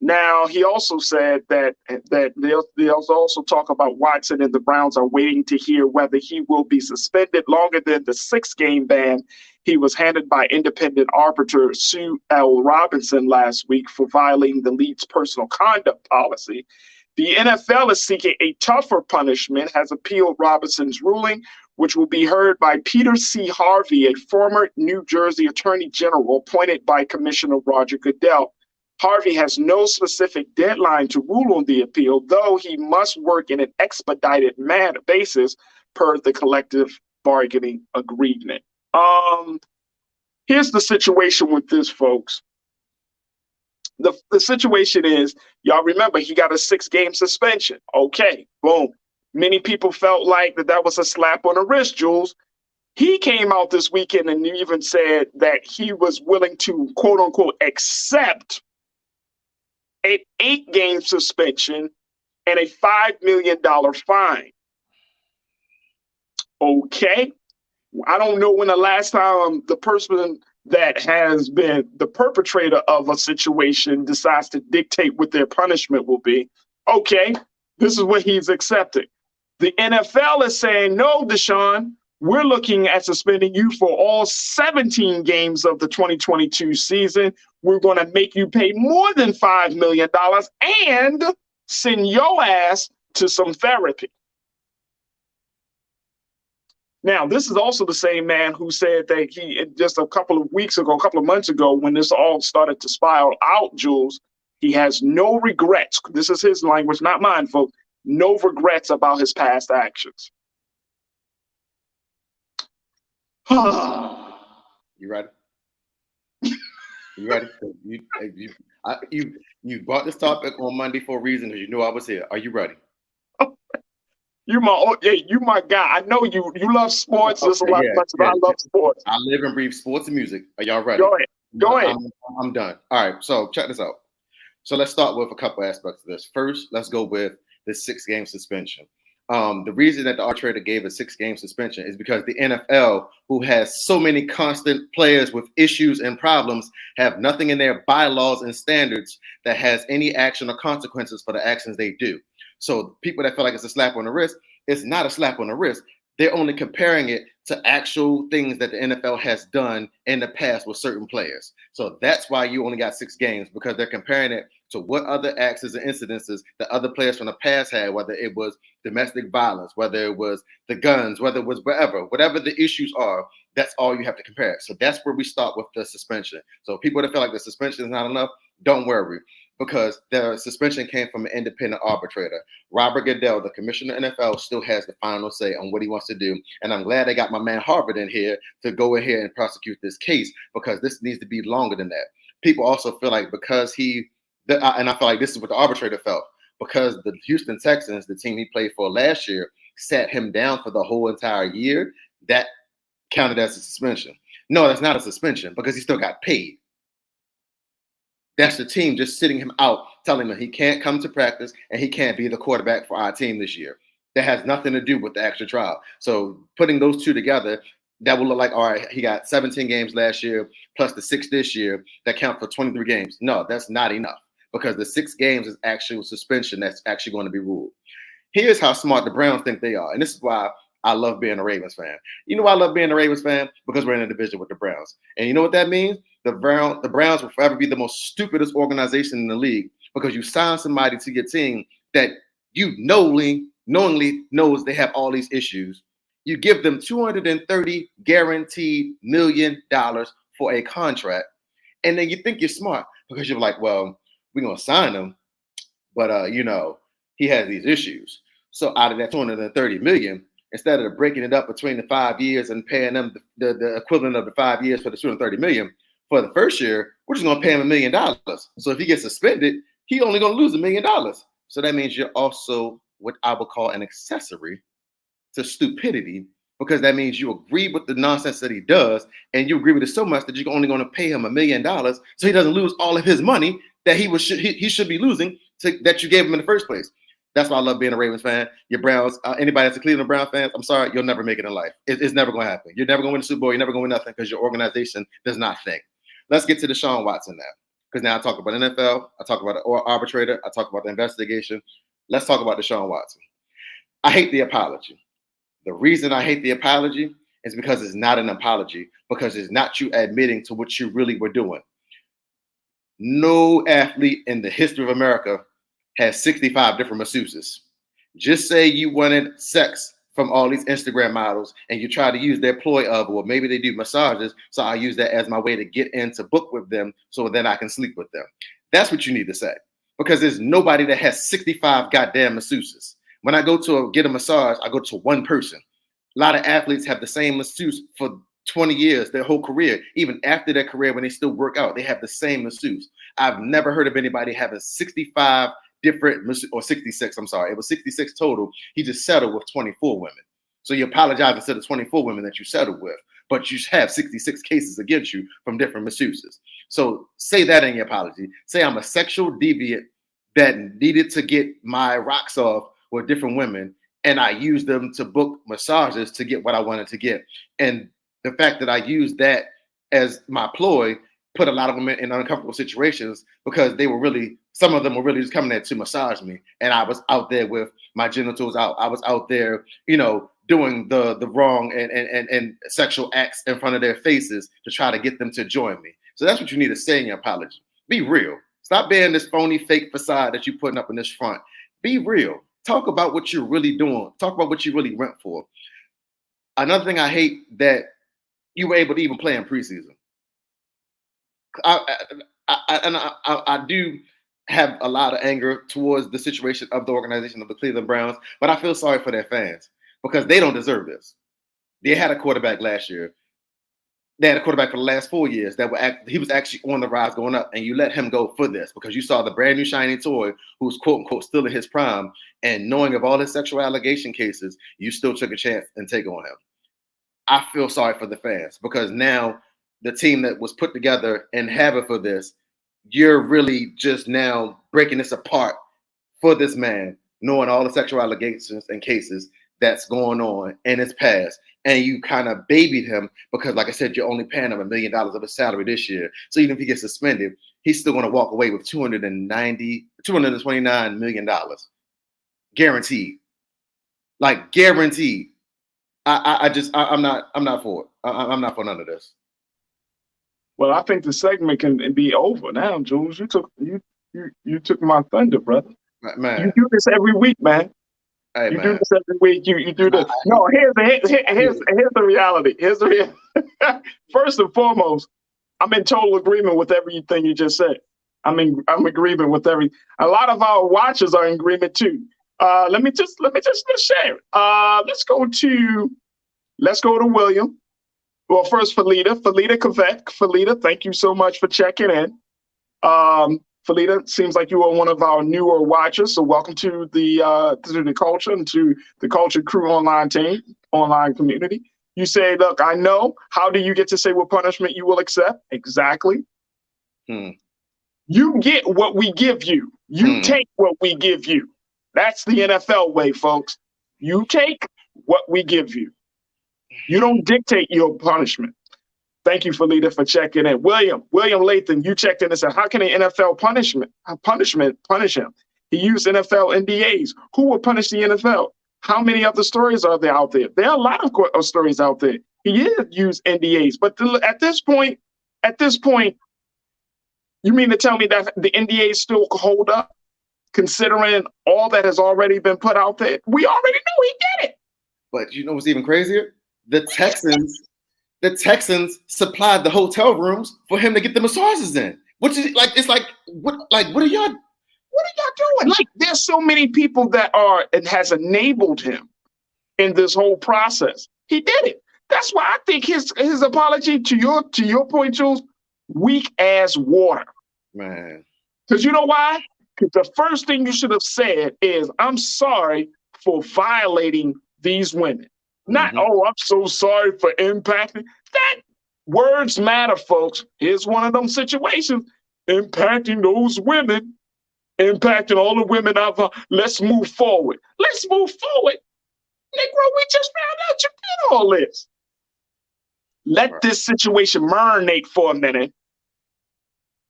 Now, he also said that they'll also talk about Watson and the Browns are waiting to hear whether he will be suspended longer than the 6-game ban he was handed by independent arbiter Sue L. Robinson last week for violating the league's personal conduct policy. The NFL is seeking a tougher punishment, has appealed Robinson's ruling, which will be heard by Peter C. Harvey, a former New Jersey Attorney General appointed by Commissioner Roger Goodell. Harvey has no specific deadline to rule on the appeal, though he must work in an expedited basis per the collective bargaining agreement. Here's the situation with this, folks. The situation is, y'all remember, he got a 6-game suspension. Okay, boom. Many people felt like that was a slap on the wrist, Jules. He came out this weekend and even said that he was willing to, quote unquote, accept an 8-game suspension and a $5 million fine. Okay. I don't know when the last time the person that has been the perpetrator of a situation decides to dictate what their punishment will be. Okay, this is what he's accepting. The NFL is saying, no, Deshaun, we're looking at suspending you for all 17 games of the 2022 season. We're going to make you pay more than $5 million and send your ass to some therapy. Now, this is also the same man who said that he just a couple of months ago, when this all started to spiral out, Jules, he has no regrets. This is his language, not mine, folks. No regrets about his past actions. You ready? You ready? You brought this topic on Monday for a reason, because you knew I was here. Are you ready? You my guy. I know you love sports just as much as I love sports. I live and breathe sports and music. Are y'all ready? Go ahead. I'm done. All right, so check this out. So let's start with a couple aspects of this. First, let's go with the 6-game suspension. The reason that the arbitrator gave a 6-game suspension is because the NFL, who has so many constant players with issues and problems, have nothing in their bylaws and standards that has any action or consequences for the actions they do. So people that feel like it's a slap on the wrist, it's not a slap on the wrist. They're only comparing it to actual things that the NFL has done in the past with certain players. So that's why you only got 6 games, because they're comparing it to what other acts and incidences that other players from the past had, whether it was domestic violence, whether it was the guns, whether it was whatever the issues are, that's all you have to compare. So that's where we start with the suspension. So people that feel like the suspension is not enough, don't worry, because the suspension came from an independent arbitrator. Robert Goodell, the commissioner of the NFL, still has the final say on what he wants to do. And I'm glad they got my man Harvard in here to go ahead and prosecute this case, because this needs to be longer than that. People also feel like because and I feel like this is what the arbitrator felt, because the Houston Texans, the team he played for last year, sat him down for the whole entire year, that counted as a suspension. No, that's not a suspension, because he still got paid. That's the team just sitting him out, telling him he can't come to practice and he can't be the quarterback for our team this year. That has nothing to do with the extra trial. So putting those two together, that will look like, all right, he got 17 games last year plus the 6 this year that count for 23 games. No, that's not enough, because the 6 games is actual suspension that's actually going to be ruled. Here's how smart the Browns think they are. And this is why I love being a Ravens fan. You know why I love being a Ravens fan? Because we're in a division with the Browns. And you know what that means? The Browns will forever be the most stupidest organization in the league, because you sign somebody to your team that you knowingly knows they have all these issues. You give them $230 guaranteed $1 million for a contract. And then you think you're smart, because you're like, well, we're going to sign him, but, he has these issues. So out of that $230 million, instead of breaking it up between the 5 years and paying them the equivalent of the 5 years for the $230 million, for the first year, we're just going to pay him $1 million. So if he gets suspended, he only going to lose $1 million. So that means you're also what I would call an accessory to stupidity, because that means you agree with the nonsense that he does, and you agree with it so much that you're only going to pay him $1 million so he doesn't lose all of his money that he should be losing that you gave him in the first place. That's why I love being a Ravens fan. Your Browns, anybody that's a Cleveland Brown fan, I'm sorry, you'll never make it in life. It's never going to happen. You're never going to win the Super Bowl. You're never going to win nothing, because your organization does not think. Let's get to Deshaun Watson now, because now I talk about NFL, I talk about the arbitrator, I talk about the investigation. Let's talk about Deshaun Watson. I hate the apology. The reason I hate the apology is because it's not an apology, because it's not you admitting to what you really were doing. No athlete in the history of America has 65 different masseuses. Just say you wanted sex from all these Instagram models and you try to use their ploy of, well, maybe they do massages, so I use that as my way to get into book with them so then I can sleep with them. That's what you need to say, because there's nobody that has 65 goddamn masseuses. When I go to get a massage, I go to one person. A lot of athletes have the same masseuse for 20 years, their whole career. Even after their career, when they still work out, they have the same masseuse. I've never heard of anybody having 65 different, or 66, I'm sorry. It was 66 total. He just settled with 24 women. So you apologize instead of 24 women that you settled with, but you have 66 cases against you from different masseuses. So say that in your apology. Say I'm a sexual deviant that needed to get my rocks off with different women, and I used them to book massages to get what I wanted to get. And the fact that I used that as my ploy put a lot of women in uncomfortable situations, because they were really, some of them were really just coming there to massage me. And I was out there with my genitals out. I was out there, doing the wrong and sexual acts in front of their faces to try to get them to join me. So that's what you need to say in your apology. Be real. Stop being this phony fake facade that you're putting up in this front. Be real. Talk about what you're really doing. Talk about what you really went for. Another thing I hate, that you were able to even play in preseason. I do have a lot of anger towards the situation of the organization of the Cleveland Browns, but I feel sorry for their fans, because they don't deserve this. They had a quarterback last year. They had a quarterback for the last 4 years he was actually on the rise going up, and you let him go for this because you saw the brand new shiny toy who's quote unquote still in his prime, and knowing of all his sexual allegation cases, you still took a chance and take on him. I feel sorry for the fans, because now the team that was put together and have it for this, you're really just now breaking this apart for this man, knowing all the sexual allegations and cases that's going on in his past. And you kind of babied him because, like I said, you're only paying him $1 million of his salary this year. So even if he gets suspended, he's still going to walk away with $229 million. guaranteed. Like guaranteed. I'm not for it. I'm not for none of this. Well, I think the segment can be over now, Jules. You took my thunder, brother. Man. You do this every week, man. Hey, you man. do this every week. You do this. No, here's the reality. Here's the reality. First and foremost, I'm in total agreement with everything you just said. I'm agreement with every. A lot of our watchers are in agreement too. Let me just share. Let's go to William. Well, first, Felita Kavek. Felita, thank you so much for checking in. Felita, seems like you are one of our newer watchers, so welcome to the culture and to the Culture Crew online community. You say, look, I know. How do you get to say what punishment you will accept? Exactly. You get what we give you. You take what we give you. That's the NFL way, folks. You take what we give you. You don't dictate your punishment. Thank you, Felita, for checking in. William Lathan, you checked in and said, how can an NFL punishment punish him? He used NFL NDAs. Who will punish the NFL? How many other stories are there out there? There are a lot of stories out there. He is used NDAs, but at this point, you mean to tell me that the NDAs still hold up, considering all that has already been put out there? We already know he did it. But you know what's even crazier? The Texans supplied the hotel rooms for him to get the massages in. Which is like, it's like, what are y'all doing? Like, there's so many people that has enabled him in this whole process. He did it. That's why I think his apology, to your point, Jules, weak as water. Man. Because you know why? Because the first thing you should have said is, I'm sorry for violating these women. Not, oh, I'm so sorry for impacting. That words matter, folks. Here's one of them situations. Impacting those women, impacting all the women of let's move forward. Let's move forward. Negro, we just found out you did all this. Let this situation marinate for a minute.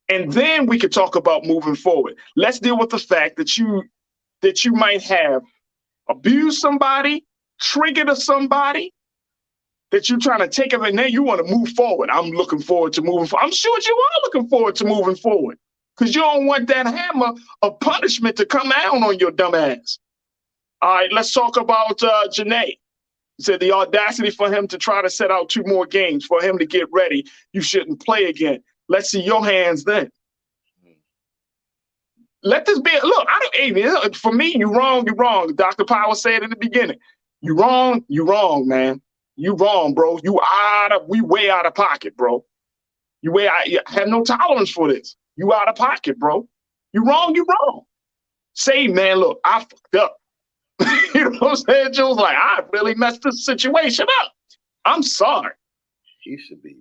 And then we could talk about moving forward. Let's deal with the fact that you might have abused somebody, triggered somebody, that you're trying to take them, and now you want to move forward. I'm looking forward to moving forward. I'm sure you are looking forward to moving forward because you don't want that hammer of punishment to come down on your dumb ass. All right, let's talk about Janae. He said the audacity for him to try to set out 2 more games, for him to get ready. You shouldn't play again. Let's see your hands then. Let this be, look, for me, you're wrong. Dr. Power said in the beginning, you're wrong, man. You wrong, bro. We way out of pocket, bro. You have no tolerance for this. You out of pocket, bro. You wrong. Say, man, look, I fucked up. You know what I'm saying? Jules, like, I really messed this situation up. I'm sorry. He should be.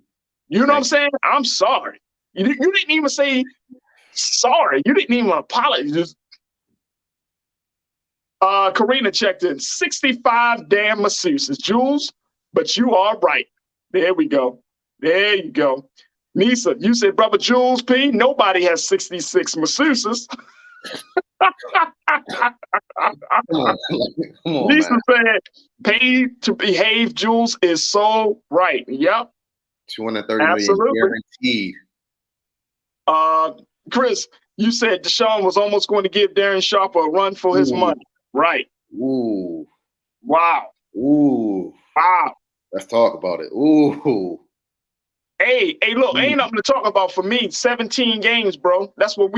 You know what I'm saying? I'm sorry. You didn't even say sorry. You didn't even apologize. Karina checked in 65 damn masseuses. Jules, but you are right. There we go. There you go. Nisa, you said, brother Jules P, nobody has 66 masseuses. Come on, Nisa said, paid to behave, Jules, is so right. Yep. 230 million guaranteed. Chris, you said Deshaun was almost going to give Darren Sharper a run for his money. Right. Ooh. Wow. Ooh. Wow. Let's talk about it. Ooh. Hey, look, ain't nothing to talk about for me. 17 games, bro. That's what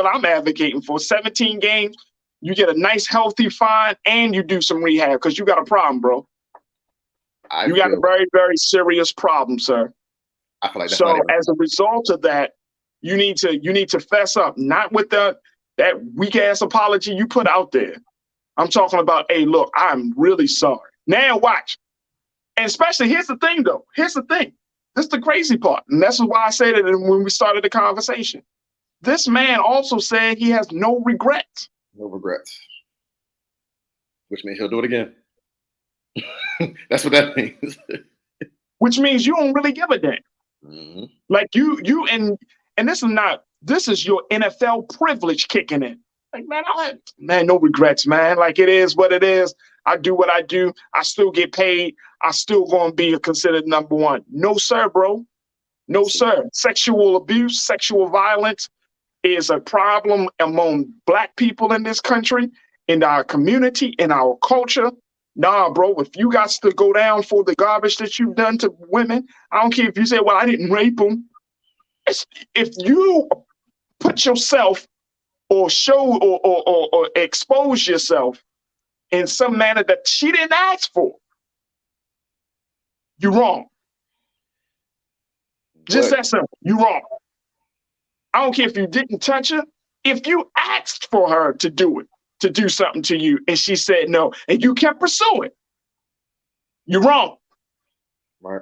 I'm advocating for. 17 games. You get a nice, healthy fine, and you do some rehab because you got a problem, bro. You got a very, very serious problem, sir. I feel like that's so as a result of that, you need to fess up, not with that weak ass apology you put out there. I'm talking about, hey, look, I'm really sorry. Now watch. And especially, here's the thing, though. Here's the thing. This is the crazy part. And that's why I said it when we started the conversation. This man also said he has no regrets. No regrets. Which means he'll do it again. That's what that means. Which means you don't really give a damn. Mm-hmm. Like you and this is your NFL privilege kicking in. Like, man, no regrets, man. Like, it is what it is. I do what I do. I still get paid. I still gonna be considered number one. No, sir, bro. No, sir. Sexual abuse, sexual violence is a problem among Black people in this country, in our community, in our culture. Nah, bro, if you got to go down for the garbage that you've done to women, I don't care if you say, well, I didn't rape them. If you put yourself or show or expose yourself in some manner that she didn't ask for, you're wrong. Just that simple. You're wrong. I don't care if you didn't touch her. If you asked for her to do it, to do something to you, and she said no, and you kept pursuing, you're wrong. Right.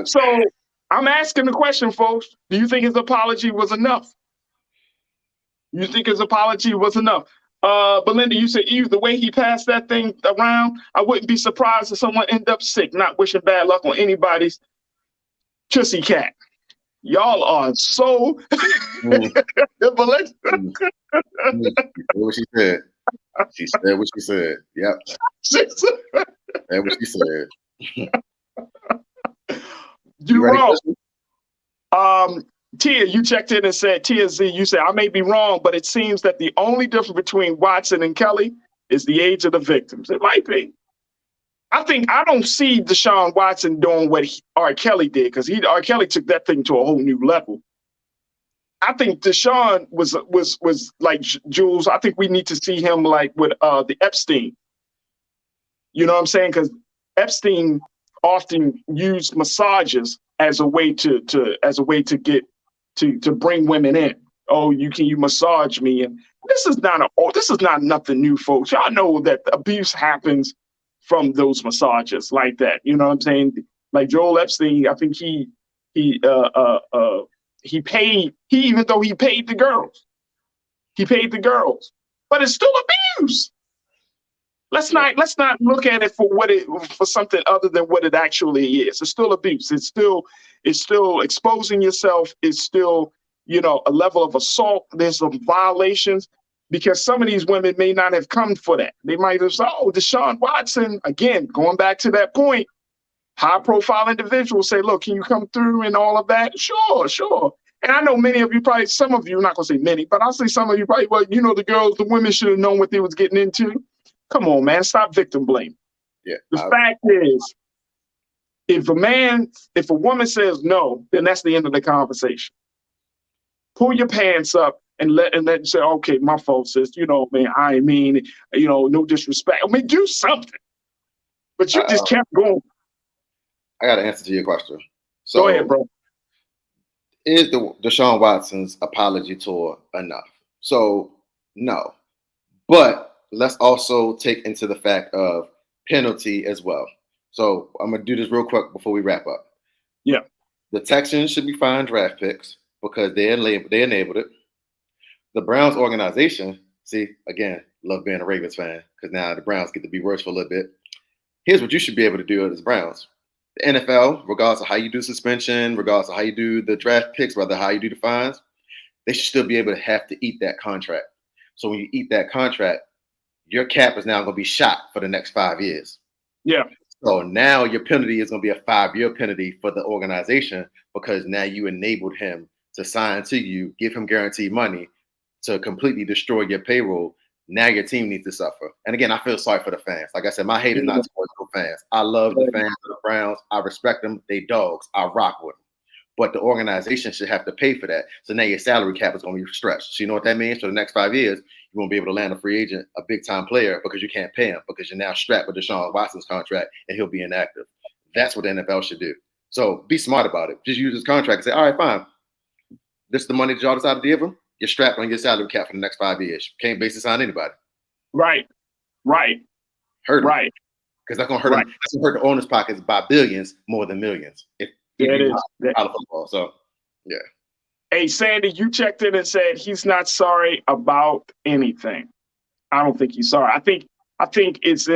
So I'm asking the question, folks. Do you think his apology was enough? You think his apology was enough? Belinda, you said, Eve, the way he passed that thing around, I wouldn't be surprised if someone ended up sick. Not wishing bad luck on anybody's kissy cat. Y'all are so. Belinda. What she said. She said what she said. Yep. That's what she said. You're wrong. Tia, you checked in and said, Tia Z, you said, I may be wrong, but it seems that the only difference between Watson and Kelly is the age of the victims. It might be. I don't see Deshaun Watson doing what R. Kelly did, because R. Kelly took that thing to a whole new level. I think Deshaun was like Jules. I think we need to see him like with the Epstein. You know what I'm saying? Because Epstein often used massages as a way to get to bring women in. Oh, you massage me, and this is not nothing new, folks. Y'all know that abuse happens from those massages like that. You know what I'm saying? Like Joel Epstein, I think he even though he paid the girls, but it's still abuse. Let's not look at it for something other than what it actually is. It's still abuse. It's still exposing yourself. It's still, a level of assault. There's some violations, because some of these women may not have come for that. They might have said, oh, Deshaun Watson, again, going back to that point, high profile individuals say, look, can you come through and all of that? Sure. And I know many of you, probably some of you, I'm not gonna say many, but I'll say some of you probably, well, the women should have known what they was getting into. Come on, man, stop victim blaming. Yeah. The fact is, if a woman says no, then that's the end of the conversation. Pull your pants up and let say, okay, my fault, sis. Man, I mean, no disrespect. I mean, do something. But you just kept going. I got to answer to your question. So, go ahead, bro. Is the Deshaun Watson's apology tour enough? So, no. But let's also take into the fact of penalty as well. So I'm going to do this real quick before we wrap up. Yeah. The Texans should be fined draft picks because they enabled it. The Browns organization, see, again, love being a Ravens fan because now the Browns get to be worse for a little bit. Here's what you should be able to do as Browns. The NFL, regardless of how you do suspension, regardless of how you do the draft picks, rather how you do the fines, they should still be able to have to eat that contract. So when you eat that contract, your cap is now going to be shot for the next 5 years. Yeah. So now your penalty is going to be a 5-year penalty for the organization because now you enabled him to sign to you, give him guaranteed money to completely destroy your payroll. Now your team needs to suffer. And again, I feel sorry for the fans. Like I said, my hate is not towards no fans. I love the fans of the Browns. I respect them. They dogs. I rock with them. But the organization should have to pay for that. So now your salary cap is going to be stretched. So you know what that means? For the next 5 years, you won't be able to land a free agent, a big-time player, because you can't pay him because you're now strapped with Deshaun Watson's contract and he'll be inactive. That's what the NFL should do. So be smart about it. Just use his contract and say, all right, fine. This is the money that y'all decided to give him. You're strapped on your salary cap for the next 5 years. Can't base this on anybody. Right. Hurt him. Right. Because that's going to hurt him. That's going to hurt the owner's pockets by billions more than millions. If it is. Out of football. So, yeah. Hey, Sandy, you checked in and said he's not sorry about anything. I don't think he's sorry. I think it's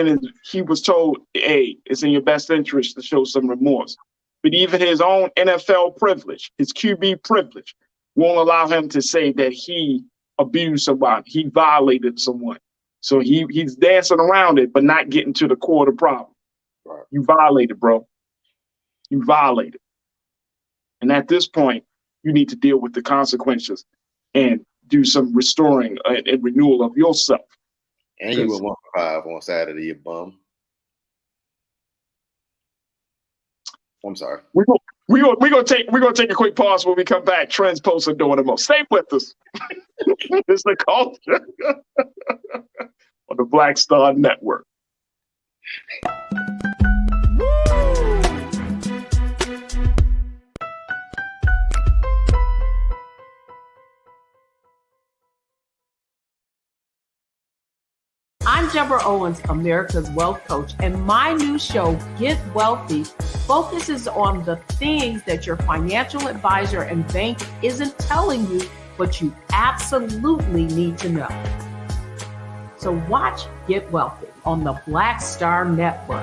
he was told, hey, it's in your best interest to show some remorse. But even his own NFL privilege, his QB privilege, won't allow him to say that he abused someone, he violated someone. So he's dancing around it, but not getting to the core of the problem. Right. You violated, bro. You violated. And at this point, you need to deal with the consequences and do some restoring and renewal of yourself. And you were 1 for 5 on Saturday, you bum. I'm sorry. We're gonna take a quick pause when we come back. Trends, posts, and doing the most. Stay with us. It's the culture on the Black Star Network. I'm Deborah Owens, America's Wealth Coach, and my new show, Get Wealthy, focuses on the things that your financial advisor and bank isn't telling you, but you absolutely need to know. So watch Get Wealthy on the Black Star Network.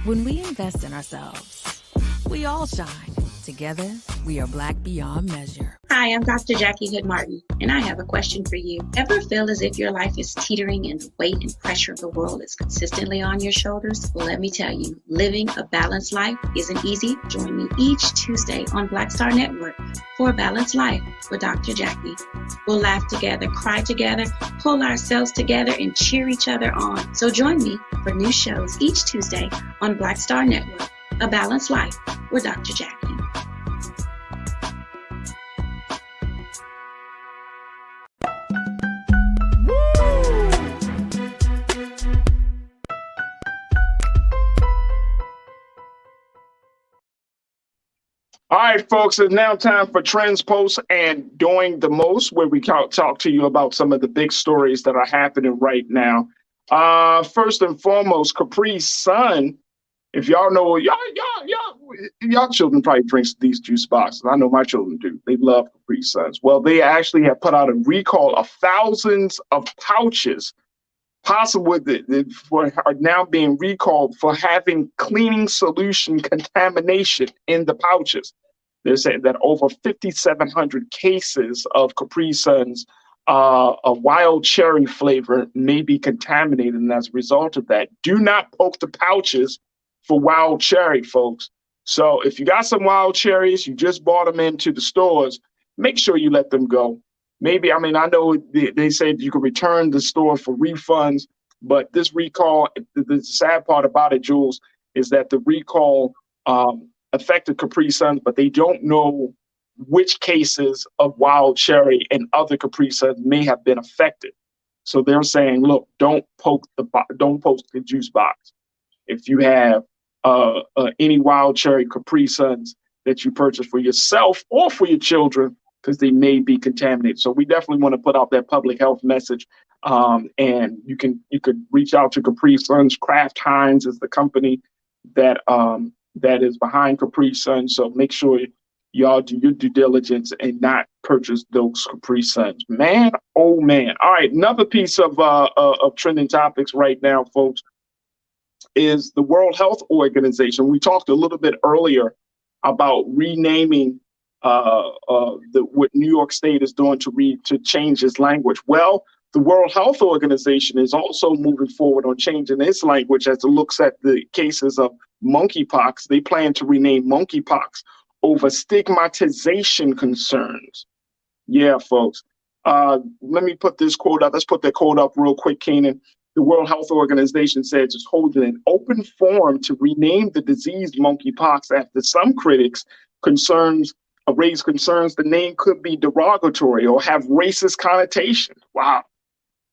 When we invest in ourselves, we all shine. Together, we are Black beyond measure. Hi, I'm Dr. Jackie Hood Martin, and I have a question for you. Ever feel as if your life is teetering and the weight and pressure of the world is consistently on your shoulders? Well, let me tell you, living a balanced life isn't easy. Join me each Tuesday on Black Star Network for A Balanced Life with Dr. Jackie. We'll laugh together, cry together, pull ourselves together, and cheer each other on. So join me for new shows each Tuesday on Black Star Network, A Balanced Life with Dr. Jackie. All right, folks, it's now time for Trends, Posts, and Doing the Most, where we talk to you about some of the big stories that are happening right now. First and foremost, Capri Sun. If y'all know, y'all children probably drinks these juice boxes. I know my children do. They love Capri Suns. Well, they actually have put out a recall of thousands of pouches, possibly are now being recalled for having cleaning solution contamination in the pouches. They're saying that over 5,700 cases of Capri Suns, a wild cherry flavor, may be contaminated. And as a result of that, do not poke the pouches for wild cherry, folks. So if you got some wild cherries, you just bought them into the stores, make sure you let them go. Maybe, I know they said you can return the store for refunds, but this recall, the sad part about it, Jules, is that the recall affected Capri Suns, but they don't know which cases of wild cherry and other Capri Suns may have been affected. So they're saying, look, don't poke the juice box. If you have any wild cherry Capri Suns that you purchase for yourself or for your children, because they may be contaminated. So we definitely want to put out that public health message. And you could reach out to Capri Suns. Kraft Heinz is the company that is behind Capri Suns. So make sure y'all do your due diligence and not purchase those Capri Suns. Man, oh man. All right, another piece of trending topics right now, folks, is the World Health Organization. We talked a little bit earlier about renaming what New York State is doing to change its language. Well, the World Health Organization is also moving forward on changing its language as it looks at the cases of monkeypox. They plan to rename monkeypox over stigmatization concerns. Yeah, folks. Let me put this quote up. Let's put that quote up real quick, Keenan. The World Health Organization says it's holding an open forum to rename the disease monkeypox after some critics raise concerns the name could be derogatory or have racist connotations. Wow.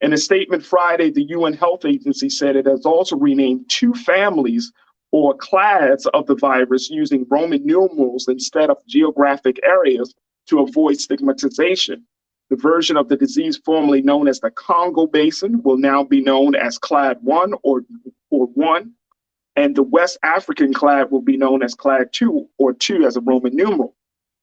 In a statement Friday, the UN Health Agency said it has also renamed 2 families or clades of the virus using Roman numerals instead of geographic areas to avoid stigmatization. The version of the disease formerly known as the Congo Basin will now be known as Clade 1 or 1, and the West African clade will be known as Clade 2 or 2 as a Roman numeral.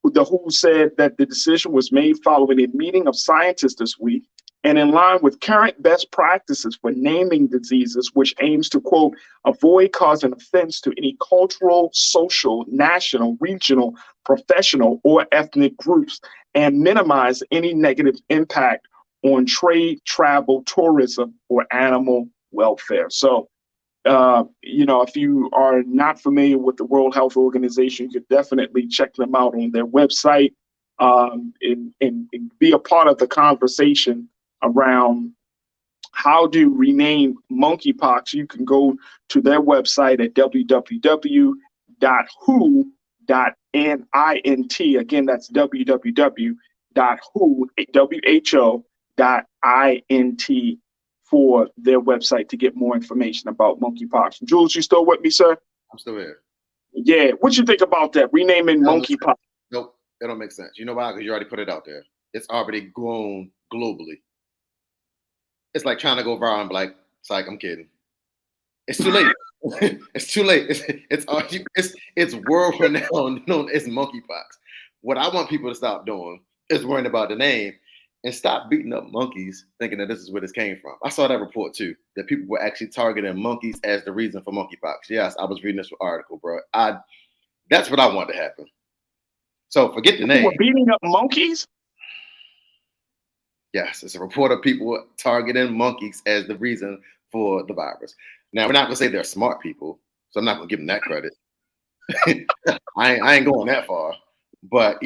The WHO said that the decision was made following a meeting of scientists this week, and in line with current best practices for naming diseases, which aims to, quote, avoid causing offense to any cultural, social, national, regional, professional, or ethnic groups, and minimize any negative impact on trade, travel, tourism, or animal welfare. So, if you are not familiar with the World Health Organization, you could definitely check them out on their website, and be a part of the conversation around how to rename monkeypox. You can go to their website at www.who.nint. Again, that's www.who.int for their website to get more information about monkeypox. Jules, you still with me, sir? I'm still here. Yeah. What you think about that? Renaming monkeypox? Nope, it don't make sense. You know why? Because you already put it out there. It's already grown globally. It's like trying to go viral and be like, it's like, I'm kidding. It's too late. It's too late. It's world renowned known as monkeypox. What I want people to stop doing is worrying about the name and stop beating up monkeys thinking that this is where this came from. I saw that report too, that people were actually targeting monkeys as the reason for monkeypox. Yes, I was reading this article, bro. That's what I want to happen. So forget the name. We're beating up monkeys? Yes, it's a report of people targeting monkeys as the reason for the virus. Now, we're not going to say they're smart people, so I'm not going to give them that credit. I ain't going that far. But,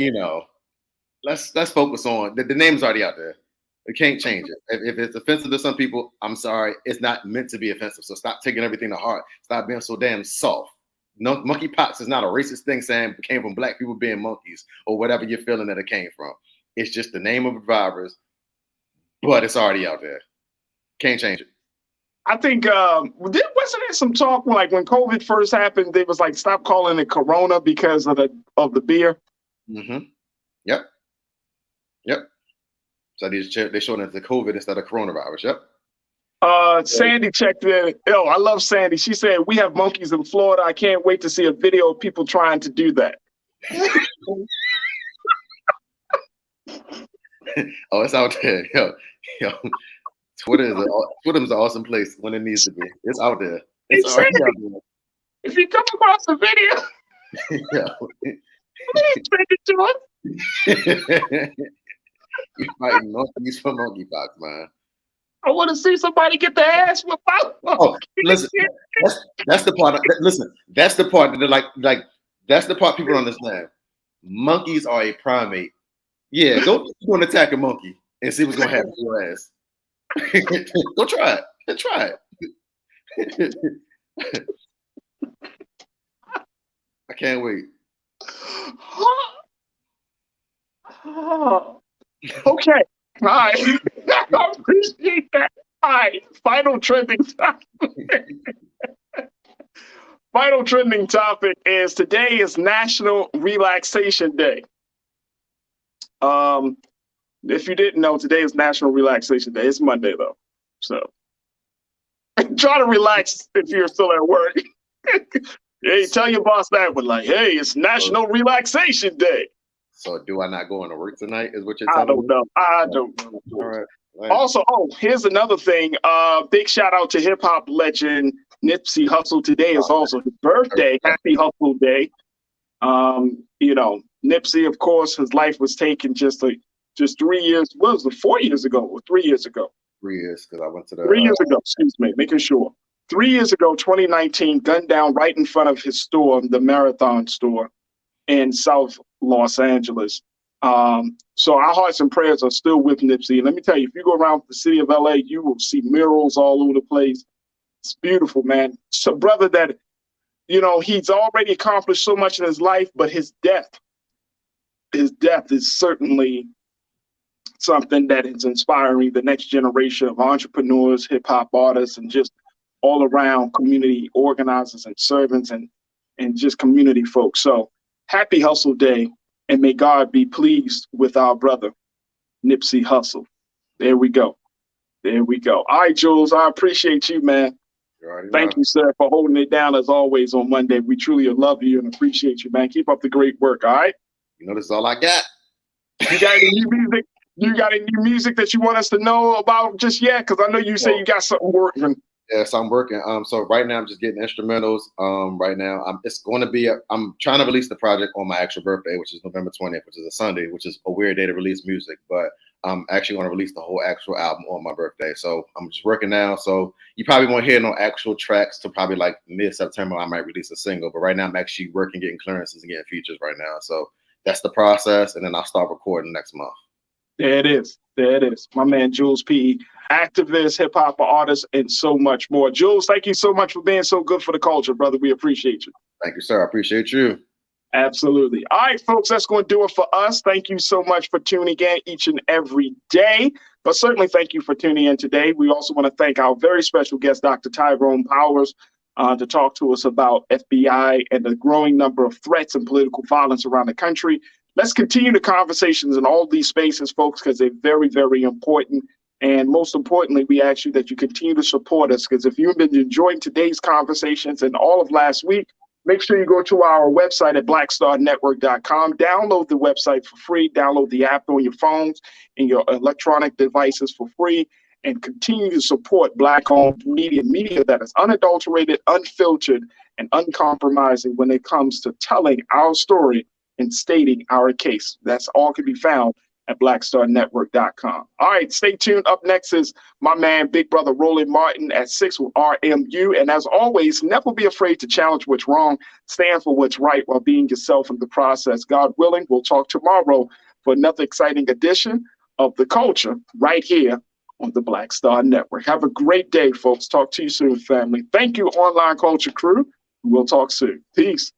let's focus on the name's already out there. We can't change it. If it's offensive to some people, I'm sorry. It's not meant to be offensive. So stop taking everything to heart. Stop being so damn soft. No, monkeypox is not a racist thing saying it came from black people being monkeys or whatever you're feeling that it came from. It's just the name of the virus, but it's already out there. Can't change it. I think wasn't there some talk like when COVID first happened? They was like, stop calling it Corona because of the beer. Mm-hmm. Yep. So they showed it the COVID instead of coronavirus. Yep. Sandy checked in. Oh, I love Sandy. She said, we have monkeys in Florida. I can't wait to see a video of people trying to do that. Oh, it's out there. Yo. Twitter's an awesome place when it needs to be. It's out there. It's already out there. If you come across a video, please send it to us. You're fighting monkeys for monkeypox, man. I want to see somebody get their ass whipped out. Oh, listen, that's the part. Listen, that's the part that they're like that's the part people don't understand. Monkeys are a primate. Yeah, go and attack a monkey and see what's gonna happen to your ass. Go try it. Try it. I can't wait. Okay. All right. I appreciate that. All right. Final trending topic is today is National Relaxation Day. If you didn't know, today is National Relaxation Day. It's Monday though. So try to relax if you're still at work. Hey, tell your boss that one, like, hey, it's National Relaxation Day. So do I not go into work tonight? Is what you're telling me? I don't know. All right. Also, here's another thing. Big shout out to hip hop legend Nipsey Hussle. Today is also his birthday. Happy Hustle Day. Nipsey, of course, his life was taken just 3 years. What was it? 4 years ago or 3 years ago? 3 years, because I went to the 3 years ago. Excuse me, making sure. 3 years ago, 2019, gunned down right in front of his store, the Marathon store in South Los Angeles. So our hearts and prayers are still with Nipsey. And let me tell you, if you go around the city of LA, you will see murals all over the place. It's beautiful, man. It's a brother that, he's already accomplished so much in his life, but his death is certainly something that is inspiring the next generation of entrepreneurs, hip hop artists, and just all around community organizers and servants and just community folks. So happy Hustle Day, and may God be pleased with our brother, Nipsey Hussle. There we go. All right, Jules, I appreciate you, man. Thank you, sir, for holding it down as always on Monday. We truly love you and appreciate you, man. Keep up the great work, all right? This is all I got. You got any new music? You got any new music that you want us to know about just yet? Because I know you say you got something working. Yes, I'm working. So right now I'm just getting instrumentals. Right now it's going to be. I'm trying to release the project on my actual birthday, which is November 20th, which is a Sunday, which is a weird day to release music. But I'm actually going to release the whole actual album on my birthday. So I'm just working now. So you probably won't hear no actual tracks till probably like mid-September. I might release a single. But right now I'm actually working, getting clearances and getting features right now. So that's the process, and then I'll start recording next month. There it is. There it is. My man, Jules P., activist, hip hop artist, and so much more. Jules, thank you so much for being so good for the culture, brother. We appreciate you. Thank you, sir. I appreciate you. Absolutely. All right, folks, that's going to do it for us. Thank you so much for tuning in each and every day. But certainly thank you for tuning in today. We also want to thank our very special guest, Dr. Tyrone Powers, to talk to us about FBI and the growing number of threats and political violence around the country. Let's continue the conversations in all these spaces, folks, because they're very, very important. And most importantly, we ask you that you continue to support us, because if you've been enjoying today's conversations and all of last week, make sure you go to our website at blackstarnetwork.com. Download the website for free. Download the app on your phones and your electronic devices for free, and continue to support Black-owned media that is unadulterated, unfiltered, and uncompromising when it comes to telling our story and stating our case. That's all can be found at blackstarnetwork.com. All right, stay tuned. Up next is my man, Big Brother Roland Martin at 6 with RMU. And as always, never be afraid to challenge what's wrong. Stand for what's right while being yourself in the process. God willing, we'll talk tomorrow for another exciting edition of The Culture right here on the Black Star Network. Have a great day, folks. Talk to you soon, family. Thank you, Online Culture crew. We'll talk soon. Peace.